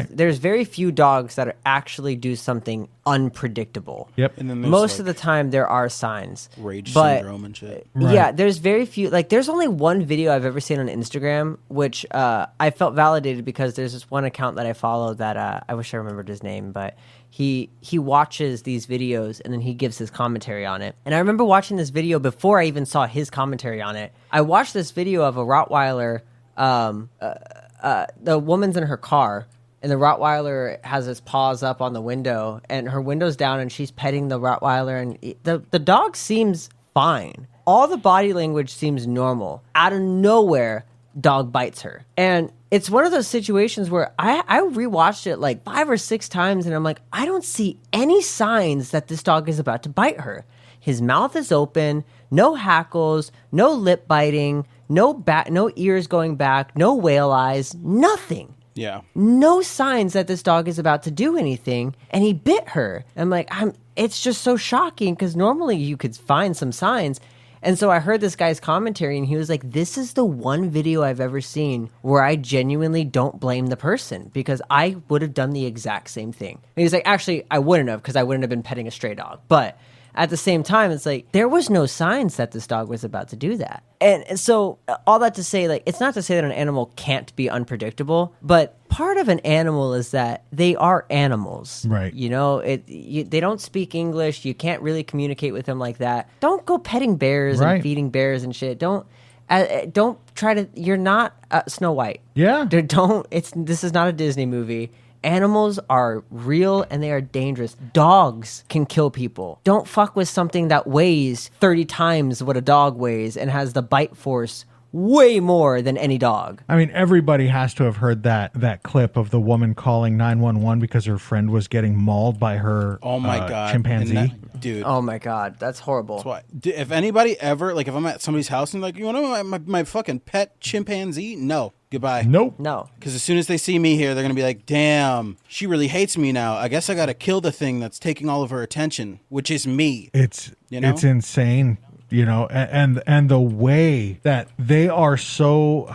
there's very few dogs that actually do something unpredictable. Yep. And then most of the time there are signs. Rage syndrome and shit. Yeah, there's very few. Like, there's only one video I've ever seen on Instagram, which I felt validated because there's this one account that I follow that I wish I remembered his name, but he watches these videos and then he gives his commentary on it. And I remember watching this video before I even saw his commentary on it. I watched this video of a Rottweiler. The woman's in her car, and the Rottweiler has its paws up on the window, and her window's down, and she's petting the Rottweiler, and the dog seems fine. All the body language seems normal. Out of nowhere, dog bites her. And it's one of those situations where I rewatched it like 5 or 6 times, and I'm like, I don't see any signs that this dog is about to bite her. His mouth is open, no hackles, no lip biting, no ears going back, no whale eyes, nothing. Yeah. No signs that this dog is about to do anything, and he bit her. I'm like, it's just so shocking because normally you could find some signs. And so I heard this guy's commentary, and he was like, this is the one video I've ever seen where I genuinely don't blame the person because I would have done the exact same thing. And he's like, actually, I wouldn't have because I wouldn't have been petting a stray dog. But at the same time, it's like, there was no signs that this dog was about to do that. And so all that to say, like, it's not to say that an animal can't be unpredictable, but part of an animal is that they are animals. Right. You know, they don't speak English. You can't really communicate with them like that. Don't go petting bears and feeding bears and shit. Don't try to, you're not Snow White. Yeah. This is not a Disney movie. Animals are real and they are dangerous. Dogs can kill people. Don't fuck with something that weighs 30 times what a dog weighs and has the bite force way more than any dog. I mean, everybody has to have heard that clip of the woman calling 911 because her friend was getting mauled by her God. Chimpanzee. Dude. Oh my God, that's horrible. That's why. If anybody ever, like, if I'm at somebody's house and like, you want to know my fucking pet chimpanzee? No. Goodbye. Nope. No. Because as soon as they see me here, they're going to be like, damn, she really hates me now. I guess I got to kill the thing that's taking all of her attention, which is me. It's insane. And the way that they are so,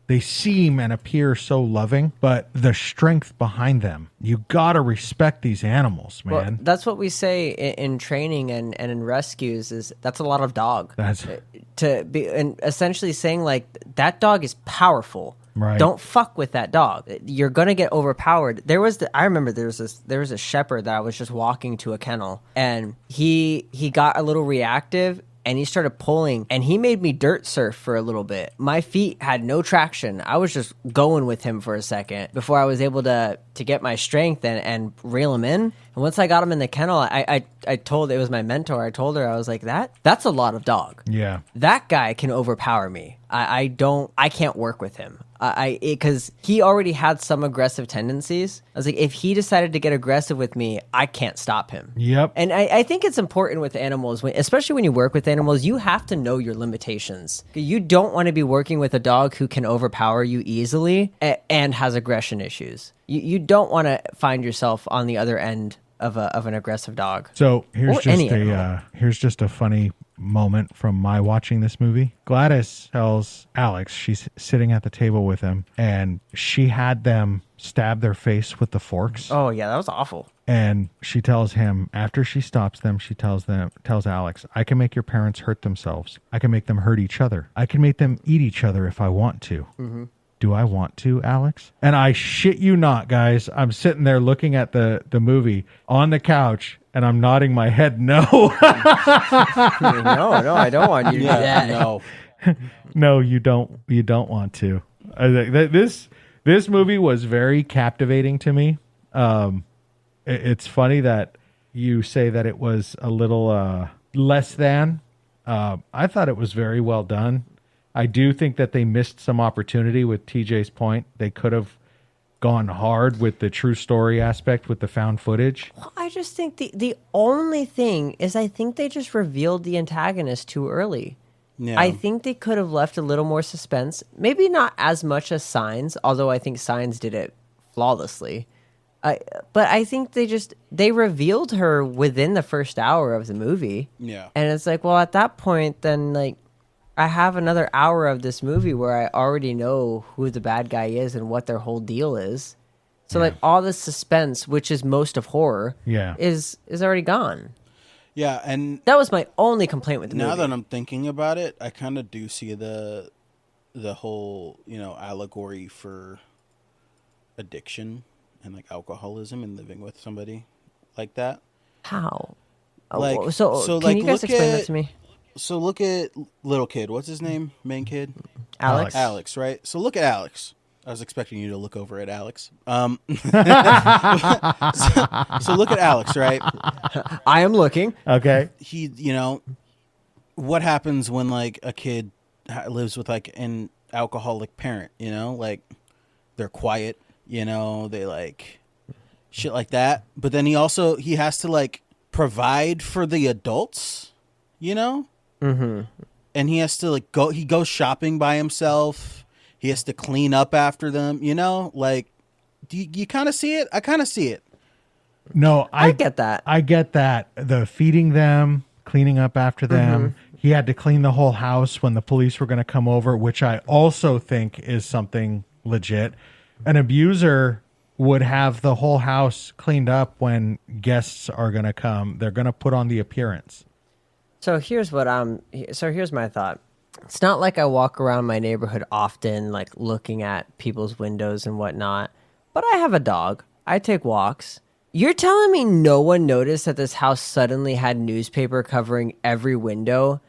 they seem and appear so loving, but the strength behind them, you gotta respect these animals, man. Well, that's what we say in training and in rescues is that's a lot of dog. That's to be and essentially saying like that dog is powerful. Right. Don't fuck with that dog. You're gonna get overpowered. I remember there was a shepherd that I was just walking to a kennel, and he got a little reactive. And he started pulling, and he made me dirt surf for a little bit. My feet had no traction. I was just going with him for a second before I was able to get my strength and reel him in. And once I got him in the kennel, I told, it was my mentor, I told her, I was like, that's a lot of dog. Yeah. That guy can overpower me. I can't work with him. Because he already had some aggressive tendencies. I was like, if he decided to get aggressive with me, I can't stop him. Yep. And I think it's important with animals, especially when you work with animals, you have to know your limitations. You don't want to be working with a dog who can overpower you easily and has aggression issues. You don't want to find yourself on the other end of an aggressive dog. So here's just a funny moment from my watching this movie. Gladys tells Alex, she's sitting at the table with him, and she had them stab their face with the forks. Oh yeah, that was awful. And she tells him, after she stops them, she tells Alex, I can make your parents hurt themselves. I can make them hurt each other. I can make them eat each other if I want to. Mm-hmm. Do I want to, Alex? And I shit you not, guys. I'm sitting there looking at the movie on the couch, and I'm nodding my head no. No, I don't want you to do that. No. No, you don't. You don't want to. This movie was very captivating to me. It's funny that you say that it was a little less than. I thought it was very well done. I do think that they missed some opportunity with TJ's point. They could have gone hard with the true story aspect with the found footage. Well, I just think the only thing is I think they just revealed the antagonist too early. Yeah. I think they could have left a little more suspense. Maybe not as much as Signs, although I think Signs did it flawlessly. But I think they revealed her within the first hour of the movie. Yeah. And it's like, well, at that point, then like I have another hour of this movie where I already know who the bad guy is and what their whole deal is. So like all the suspense, which is most of horror, is already gone. Yeah, and that was my only complaint with the movie. Now that I'm thinking about it, I kind of do see the whole, allegory for addiction and like alcoholism and living with somebody like that. How? Like, so can you guys explain that to me? So look at little kid. What's his name? Main kid? Alex. Alex, right? So look at Alex. I was expecting you to look over at Alex. So look at Alex, right? I am looking. Okay. He, what happens when like a kid lives with like an alcoholic parent, like they're quiet, they like shit like that. But then he has to like provide for the adults, Mm-hmm. And he has to like he goes shopping by himself. He has to clean up after them, like, do you kind of see it? I kind of see it. No, I get that. I get that. The feeding them, cleaning up after them. Mm-hmm. He had to clean the whole house when the police were going to come over, which I also think is something legit. An abuser would have the whole house cleaned up when guests are going to come. They're going to put on the appearance. So here's my thought. It's not like I walk around my neighborhood often, like looking at people's windows and whatnot, but I have a dog. I take walks. You're telling me no one noticed that this house suddenly had newspaper covering every window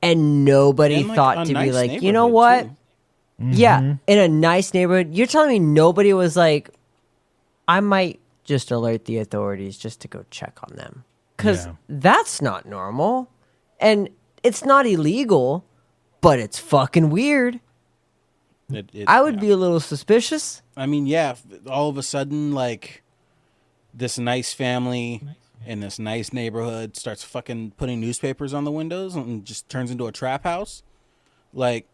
and nobody thought to be like, you know what? Mm-hmm. Yeah, in a nice neighborhood. You're telling me nobody was like, I might just alert the authorities just to go check on them. Because that's not normal. And it's not illegal, but it's fucking weird. I would be a little suspicious. I mean, yeah, all of a sudden, like, this nice family in this nice neighborhood starts fucking putting newspapers on the windows and just turns into a trap house. Like,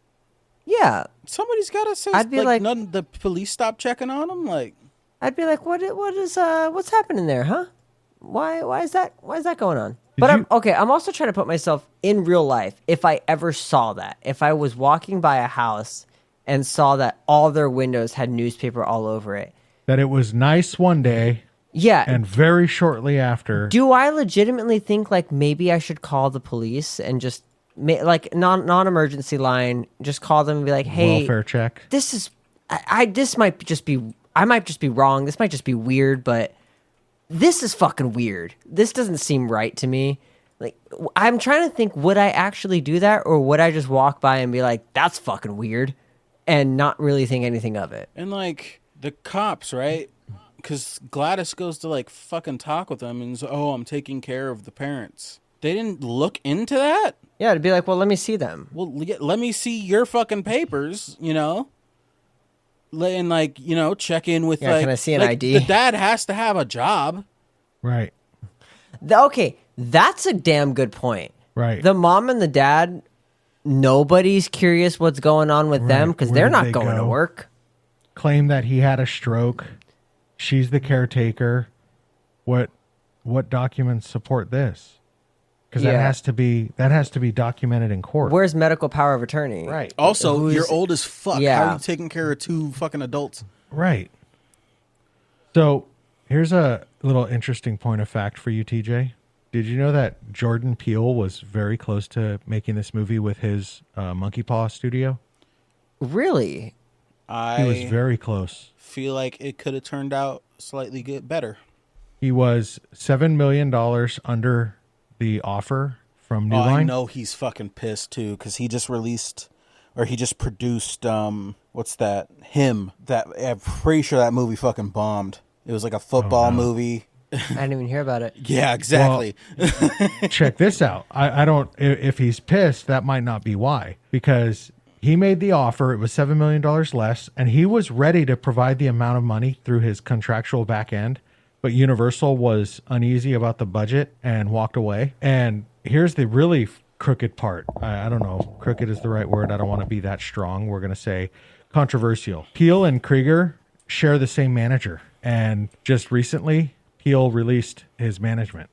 yeah, somebody's got to say, I'd be like none, the police stop checking on them. Like, I'd be like, what's happening there, huh? Why is that going on? But I'm also trying to put myself in real life. If I ever saw that, if I was walking by a house and saw that all their windows had newspaper all over it, that it was nice one day. Yeah. And very shortly after. Do I legitimately think like maybe I should call the police and just like non-emergency line, just call them and be like, hey, welfare check. This is, this might just be, I might just be wrong. This might just be weird, but this is fucking weird. This doesn't seem right to me. Like, I'm trying to think, would I actually do that? Or would I just walk by and be like, that's fucking weird and not really think anything of it? And like the cops, right? Because Gladys goes to like fucking talk with them and says, oh, I'm taking care of the parents. They didn't look into that? Yeah, to be like, well, let me see them. Well, let me see your fucking papers, you know? And like, you know, check in with like, can I see an like, ID? The dad has to have a job. Right. Okay, that's a damn good point. Right. The mom and the dad, nobody's curious what's going on with them because they're not going to work. Claim that he had a stroke. She's the caretaker. What documents support this? Because that has to be documented in court. Where's medical power of attorney? Right. Also, you're old as fuck. Yeah. How are you taking care of two fucking adults? Right. So here's a little interesting point of fact for you, TJ. Did you know that Jordan Peele was very close to making this movie with his Monkey Paw studio? Really? He was very close. Feel like it could have turned out slightly better. He was $7 million under the offer from New Line. I know he's fucking pissed too because he just released or he just produced what's that? Him. That I'm pretty sure that movie fucking bombed. It was like a football movie. I didn't even hear about it. Yeah, exactly. Well, check this out. I don't. If he's pissed, that might not be why. Because he made the offer. It was $7 million less, and he was ready to provide the amount of money through his contractual back end. But Universal was uneasy about the budget and walked away. And here's the really crooked part. I don't know. Crooked is the right word. I don't want to be that strong. We're going to say controversial. Peele and Krieger share the same manager. And just recently, Peele released his management.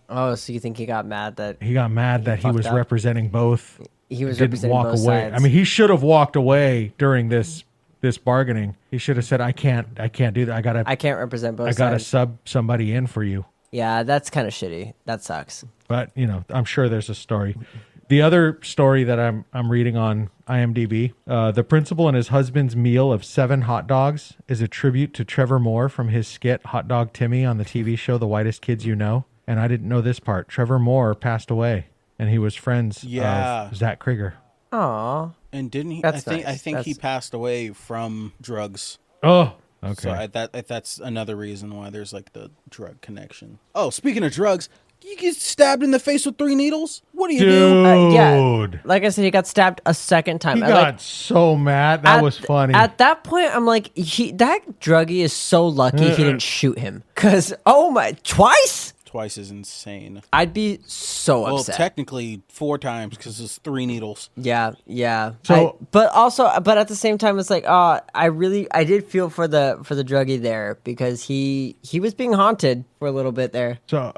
Oh, so you think he got mad that he was representing both? He was representing both away. sides. I mean, he should have walked away during this bargaining. He should have said, I can't do that. I can't represent both sides. I gotta sub somebody in for you. Yeah, that's kind of shitty. That sucks. But, you know, I'm sure there's a story. The other story that I'm reading on IMDb, the principal and his husband's meal of 7 hot dogs is a tribute to Trevor Moore from his skit Hot Dog Timmy on the TV show The Whitest Kids You Know. And I didn't know this part. Trevor Moore passed away, and he was friends of Zach Krieger. Aw. And didn't he? That's I think he passed away from drugs. Oh, okay. So that's another reason why there's like the drug connection. Oh, speaking of drugs, you get stabbed in the face with 3 needles? What do you do? Yeah, like I said, he got stabbed a second time. He got so mad. That was funny. At that point, I'm like, that druggie is so lucky he didn't shoot him. Because, oh my, twice? Twice is insane. I'd be so upset. Well, technically 4 times because it's 3 needles. Yeah. So, but at the same time, it's like, I did feel for the druggie there because he was being haunted for a little bit there. So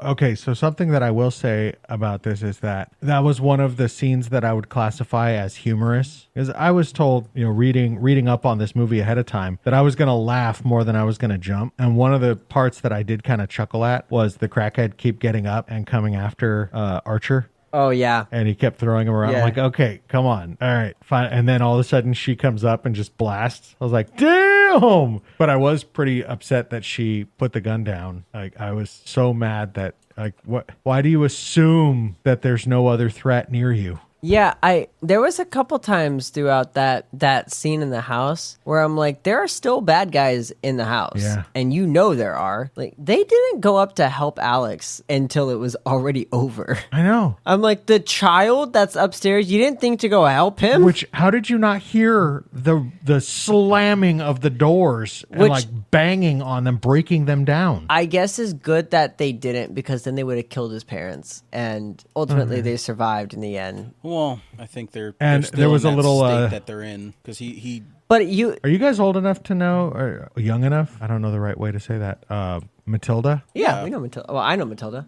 something that I will say about this is that was one of the scenes that I would classify as humorous. Because I was told, you know, reading up on this movie ahead of time, that I was going to laugh more than I was going to jump. And one of the parts that I did kind of chuckle at was the crackhead keep getting up and coming after Archer. Oh, yeah. And he kept throwing him around. Yeah. I'm like, okay, come on. All right, fine. And then all of a sudden she comes up and just blasts. I was like, damn! But I was pretty upset that she put the gun down. Like, I was so mad that, like, why do you assume that there's no other threat near you? Yeah, there was a couple times throughout that scene in the house where I'm like, there are still bad guys in the house. Yeah. And there are. Like, they didn't go up to help Alex until it was already over. I know. I'm like, the child that's upstairs, you didn't think to go help him? How did you not hear the slamming of the doors and like banging on them, breaking them down? I guess is good that they didn't, because then they would have killed his parents, and ultimately they survived in the end. Well, I think they're still there was in a that little state that they're in, because he. But are you guys old enough to know, or young enough? I don't know the right way to say that. Matilda? Yeah, we know Matilda. Well, I know Matilda.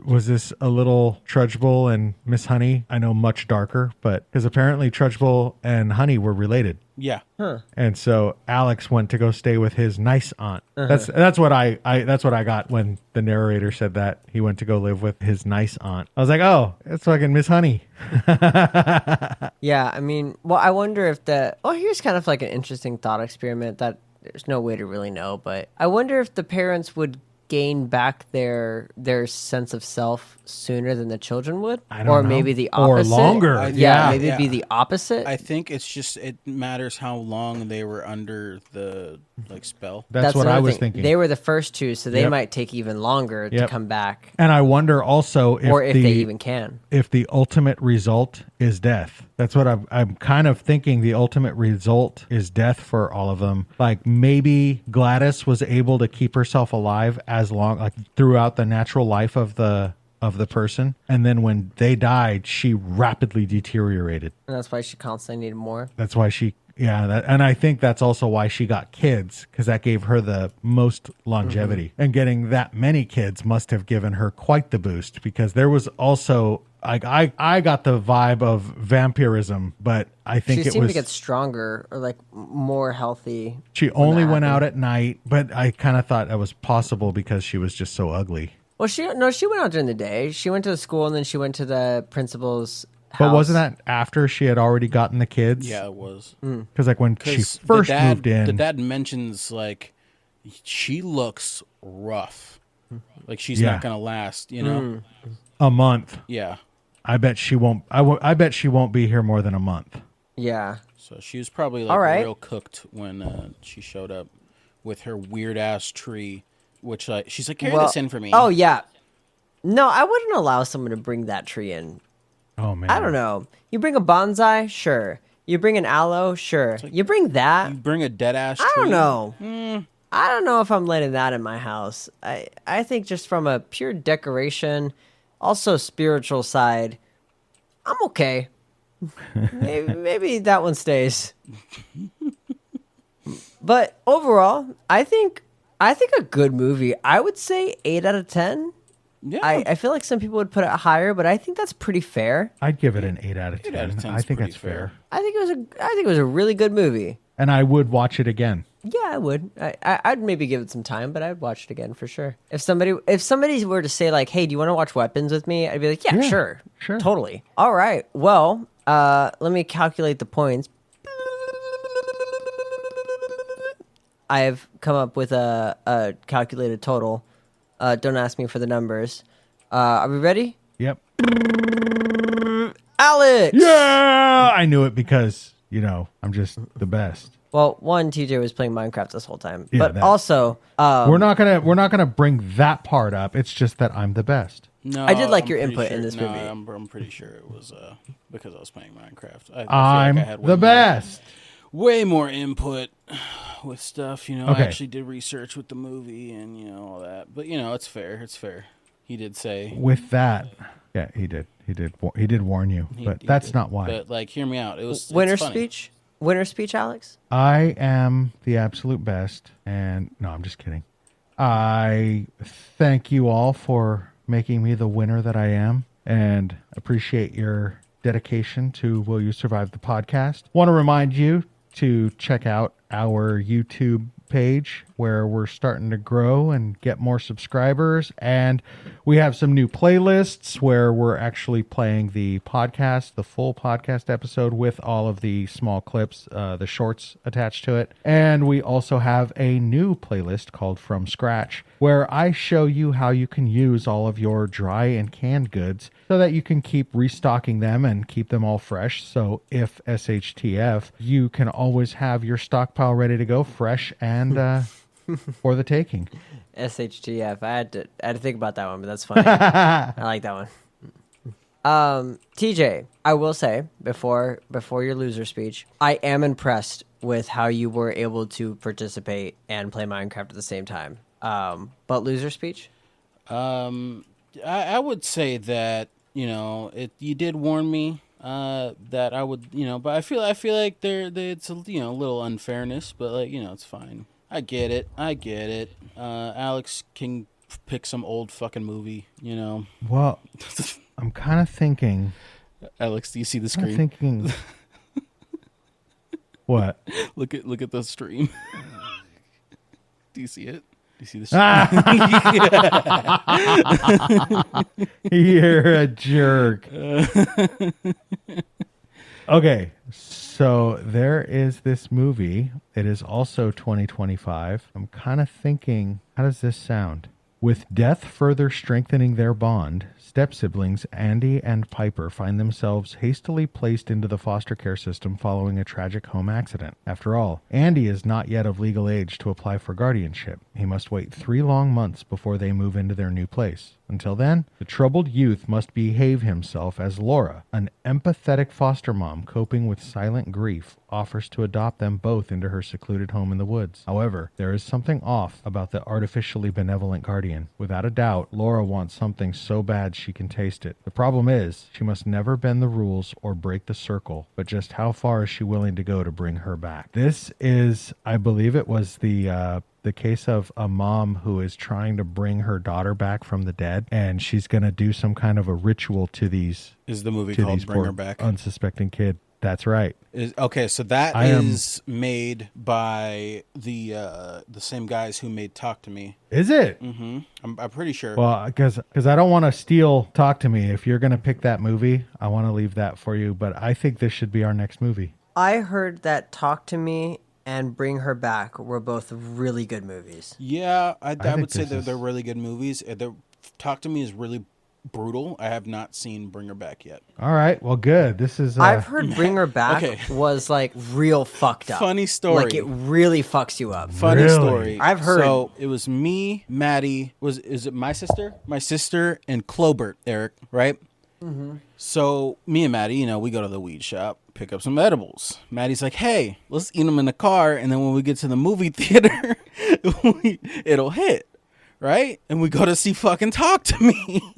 Was this a little Trudgebull and Miss Honey? I know much darker, but because apparently Trudgebull and Honey were related. Yeah. Huh. And so Alex went to go stay with his nice aunt. That's what I got when the narrator said that he went to go live with his nice aunt. I was like, oh, it's fucking Miss Honey. Yeah, I mean, well, I wonder if here's kind of like an interesting thought experiment that there's no way to really know, but I wonder if the parents would gain back their sense of self sooner than the children would, I don't know. Maybe the opposite, or longer. Maybe it'd be the opposite. I think it matters how long they were under the spell. That's what I was thinking. They were the first two, so they might take even longer to come back. And I wonder also if they even can. If the ultimate result is death. That's what I'm kind of thinking. The ultimate result is death for all of them. Like maybe Gladys was able to keep herself alive as long, like throughout the natural life of the person, and then when they died, she rapidly deteriorated. And that's why she constantly needed more. That's why and I think that's also why she got kids, because that gave her the most longevity. Mm-hmm. And getting that many kids must have given her quite the boost, because there was also I got the vibe of vampirism, but I think she seemed to get stronger or like more healthy. She only went out at night, but I kind of thought that was possible because she was just so ugly. Well, she went out during the day. She went to the school, and then she went to the principal's house. But wasn't that after she had already gotten the kids? Yeah, it was. Because when she first moved in, the dad mentions she looks rough, like she's not gonna last. A month. Yeah. I bet she won't. I bet she won't be here more than a month. Yeah. So she was probably real cooked when she showed up with her weird ass tree. Which she's like, carry this in for me. Oh yeah, no, I wouldn't allow someone to bring that tree in. Oh man, I don't know. You bring a bonsai, sure. You bring an aloe, sure. You bring that. You bring a dead ass tree. I don't know. I don't know if I'm letting that in my house. I think just from a pure decoration, also spiritual side, I'm okay. maybe that one stays. But overall, I think a good movie. I would say 8 out of 10. Yeah. I feel like some people would put it higher, but I think that's pretty fair. I'd give it an 8 out of 10. 8 out of 10 I think that's fair. I think it was a really good movie. And I would watch it again. Yeah, I would. I'd maybe give it some time, but I'd watch it again for sure. If somebody were to say like, "Hey, do you want to watch Weapons with me?" I'd be like, "Yeah, sure, totally." All right. Well, let me calculate the points. I have come up with a calculated total. Don't ask me for the numbers. Are we ready? Yep. Alex! Yeah! I knew it because, I'm just the best. Well, TJ was playing Minecraft this whole time. Yeah, but also... we're not gonna bring that part up. It's just that I'm the best. No, I did like your input in this movie. I'm pretty sure it was because I was playing Minecraft. I'm the best. Way more input with stuff, Okay. I actually did research with the movie and all that. But it's fair. He did say with that. Yeah, he did. He did warn you, but that's not why. But hear me out. It was winner it's funny. speech. Winner speech, Alex. I am the absolute best, and no, I'm just kidding. I thank you all for making me the winner that I am, and appreciate your dedication to Will You Survive the podcast. Want to remind you to check out our YouTube page where we're starting to grow and get more subscribers. And we have some new playlists where we're actually playing the podcast, the full podcast episode with all of the small clips, the shorts attached to it. And we also have a new playlist called From Scratch, where I show you how you can use all of your dry and canned goods so that you can keep restocking them and keep them all fresh. So if SHTF, you can always have your stockpile ready to go, fresh and for the taking. SHTF. I had to think about that one, but that's funny. I like that one. TJ, I will say before your loser speech, I am impressed with how you were able to participate and play Minecraft at the same time. But loser speech? I would say that, you did warn me that I would, but I feel like it's a, a little unfairness, but it's fine. I get it. Alex can pick some old fucking movie, Well, I'm kind of thinking. Alex, do you see the screen? I'm thinking. What? Look at the stream. Do you see it? Do you see the stream? You're a jerk. Okay, so there is this movie. It is also 2025. I'm kind of thinking, how does this sound? With death further strengthening their bond, step-siblings Andy and Piper find themselves hastily placed into the foster care system following a tragic home accident. After all, Andy is not yet of legal age to apply for guardianship. He must wait 3 long months before they move into their new place. Until then, the troubled youth must behave himself as Laura, an empathetic foster mom coping with silent grief, offers to adopt them both into her secluded home in the woods. However, there is something off about the artificially benevolent guardian. Without a doubt, Laura wants something so bad she can taste it. The problem is, she must never bend the rules or break the circle, but just how far is she willing to go to bring her back? This is, I believe it was the case of a mom who is trying to bring her daughter back from the dead, and she's going to do some kind of a ritual to these. Is the movie called Bring Her Back? Unsuspecting kid. That's right. Okay, so that is made by the same guys who made Talk to Me. Is it? Mm-hmm. I'm pretty sure. Well, because I don't want to steal Talk to Me. If you're going to pick that movie, I want to leave that for you. But I think this should be our next movie. I heard that Talk to Me and Bring Her Back were both really good movies. Yeah, I would say they're really good movies. Talk to Me is really brutal. I have not seen Bring Her Back yet. All right, well, good. This is. I've heard Bring Her Back was like real fucked up. Funny story. Like it really fucks you up. Funny story. I've heard. So it was me, Maddie. Is it my sister? My sister and Clobert, Eric, right? Mm-hmm. So me and Maddie, we go to the weed shop, pick up some edibles. Maddie's like, "Hey, let's eat them in the car, and then when we get to the movie theater, it'll hit, right?" And we go to see fucking Talk to Me.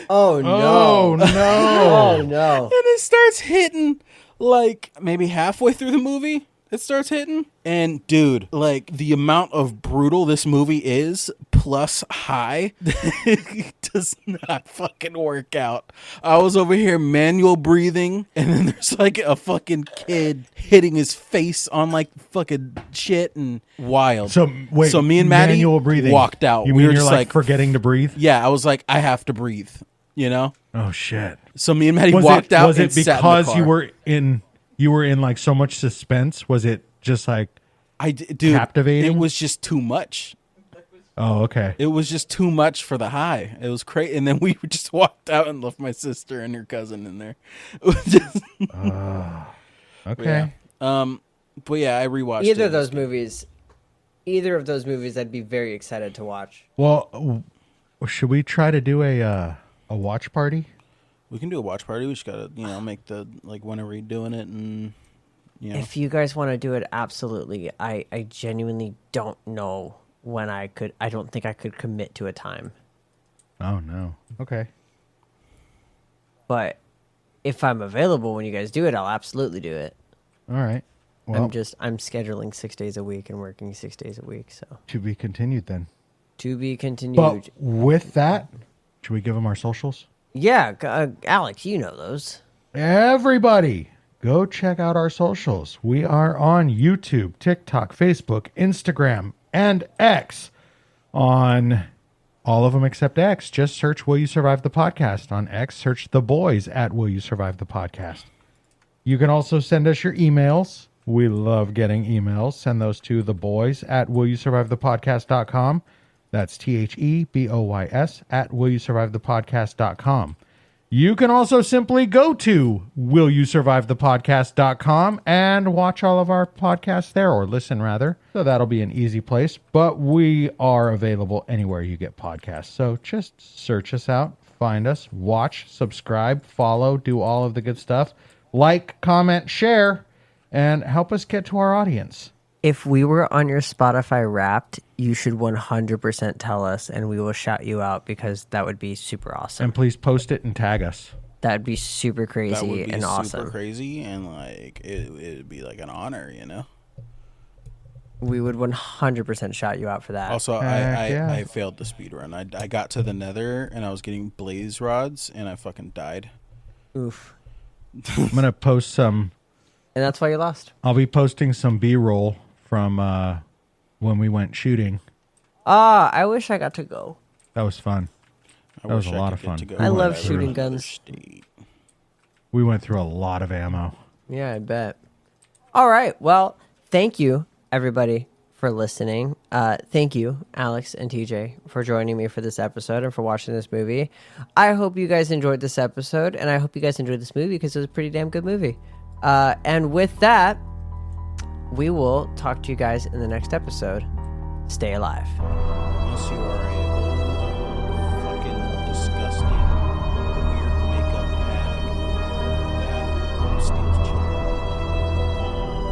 Oh no! Oh no! Oh no! And it starts hitting like maybe halfway through the movie. It starts hitting, and dude, like the amount of brutal this movie is plus high does not fucking work out. I was over here manual breathing, and then there's like a fucking kid hitting his face on like fucking shit and wild. So wait, so me and Maddie manual breathing. Walked out. You We mean were you're just like forgetting to breathe? Yeah, I was like, I have to breathe. Oh shit! So me and Maddie walked out. Was it and sat in the because car. you were in like so much suspense? Was it just like dude, captivating? It was just too much. Oh, okay. It was just too much for the high. It was crazy. And then we just walked out and left my sister and her cousin in there. It was just okay. But yeah, I rewatched Either of those movies, I'd be very excited to watch. Well, should we try to do a watch party? We can do a watch party. We just gotta, make the when are we doing it, and If you guys want to do it, absolutely. I genuinely don't know when I could. I don't think I could commit to a time. Oh no. Okay. But if I'm available when you guys do it, I'll absolutely do it. All right. Well, I'm scheduling 6 days a week and working 6 days a week. So to be continued then. To be continued. But with that, should we give them our socials? Yeah, Alex, you know those. Everybody, go check out our socials. We are on YouTube, TikTok, Facebook, Instagram, and X. On all of them except X, just search Will You Survive the Podcast. On X, search The Boys at Will You Survive the Podcast. You can also send us your emails. We love getting emails. Send those to theboys at willyousurvivethepodcast.com. That's THEBOYS at willyousurvivethepodcast.com. You can also simply go to willyousurvivethepodcast.com and watch all of our podcasts there, or listen rather. So that'll be an easy place. But we are available anywhere you get podcasts. So just search us out, find us, watch, subscribe, follow, do all of the good stuff. Like, comment, share, and help us get to our audience. If we were on your Spotify Wrapped, you should 100% tell us, and we will shout you out, because that would be super awesome. And please post it and tag us. That would be super crazy that would be and super awesome. Crazy, and like it'd be like an honor, you know. We would 100% shout you out for that. Also, I failed the speed run. I got to the Nether and I was getting blaze rods and I fucking died. Oof. I'm gonna post some. And that's why you lost. I'll be posting some B-roll from when we went shooting. I wish I got to go. That was fun. That was a lot of fun. I love shooting guns. We went through a lot of ammo. Yeah, I bet. All right. Well, thank you, everybody, for listening. Thank you, Alex and TJ, for joining me for this episode and for watching this movie. I hope you guys enjoyed this episode, and I hope you guys enjoyed this movie, because it was a pretty damn good movie. And with that, we will talk to you guys in the next episode. Stay alive. Unless you are a fucking disgusting, weird makeup hag that steals children.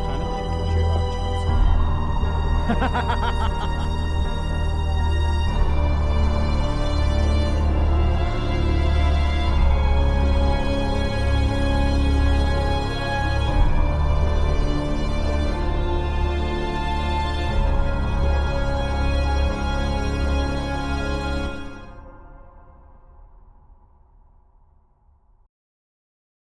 Kind of like Dwayne Rock Johnson.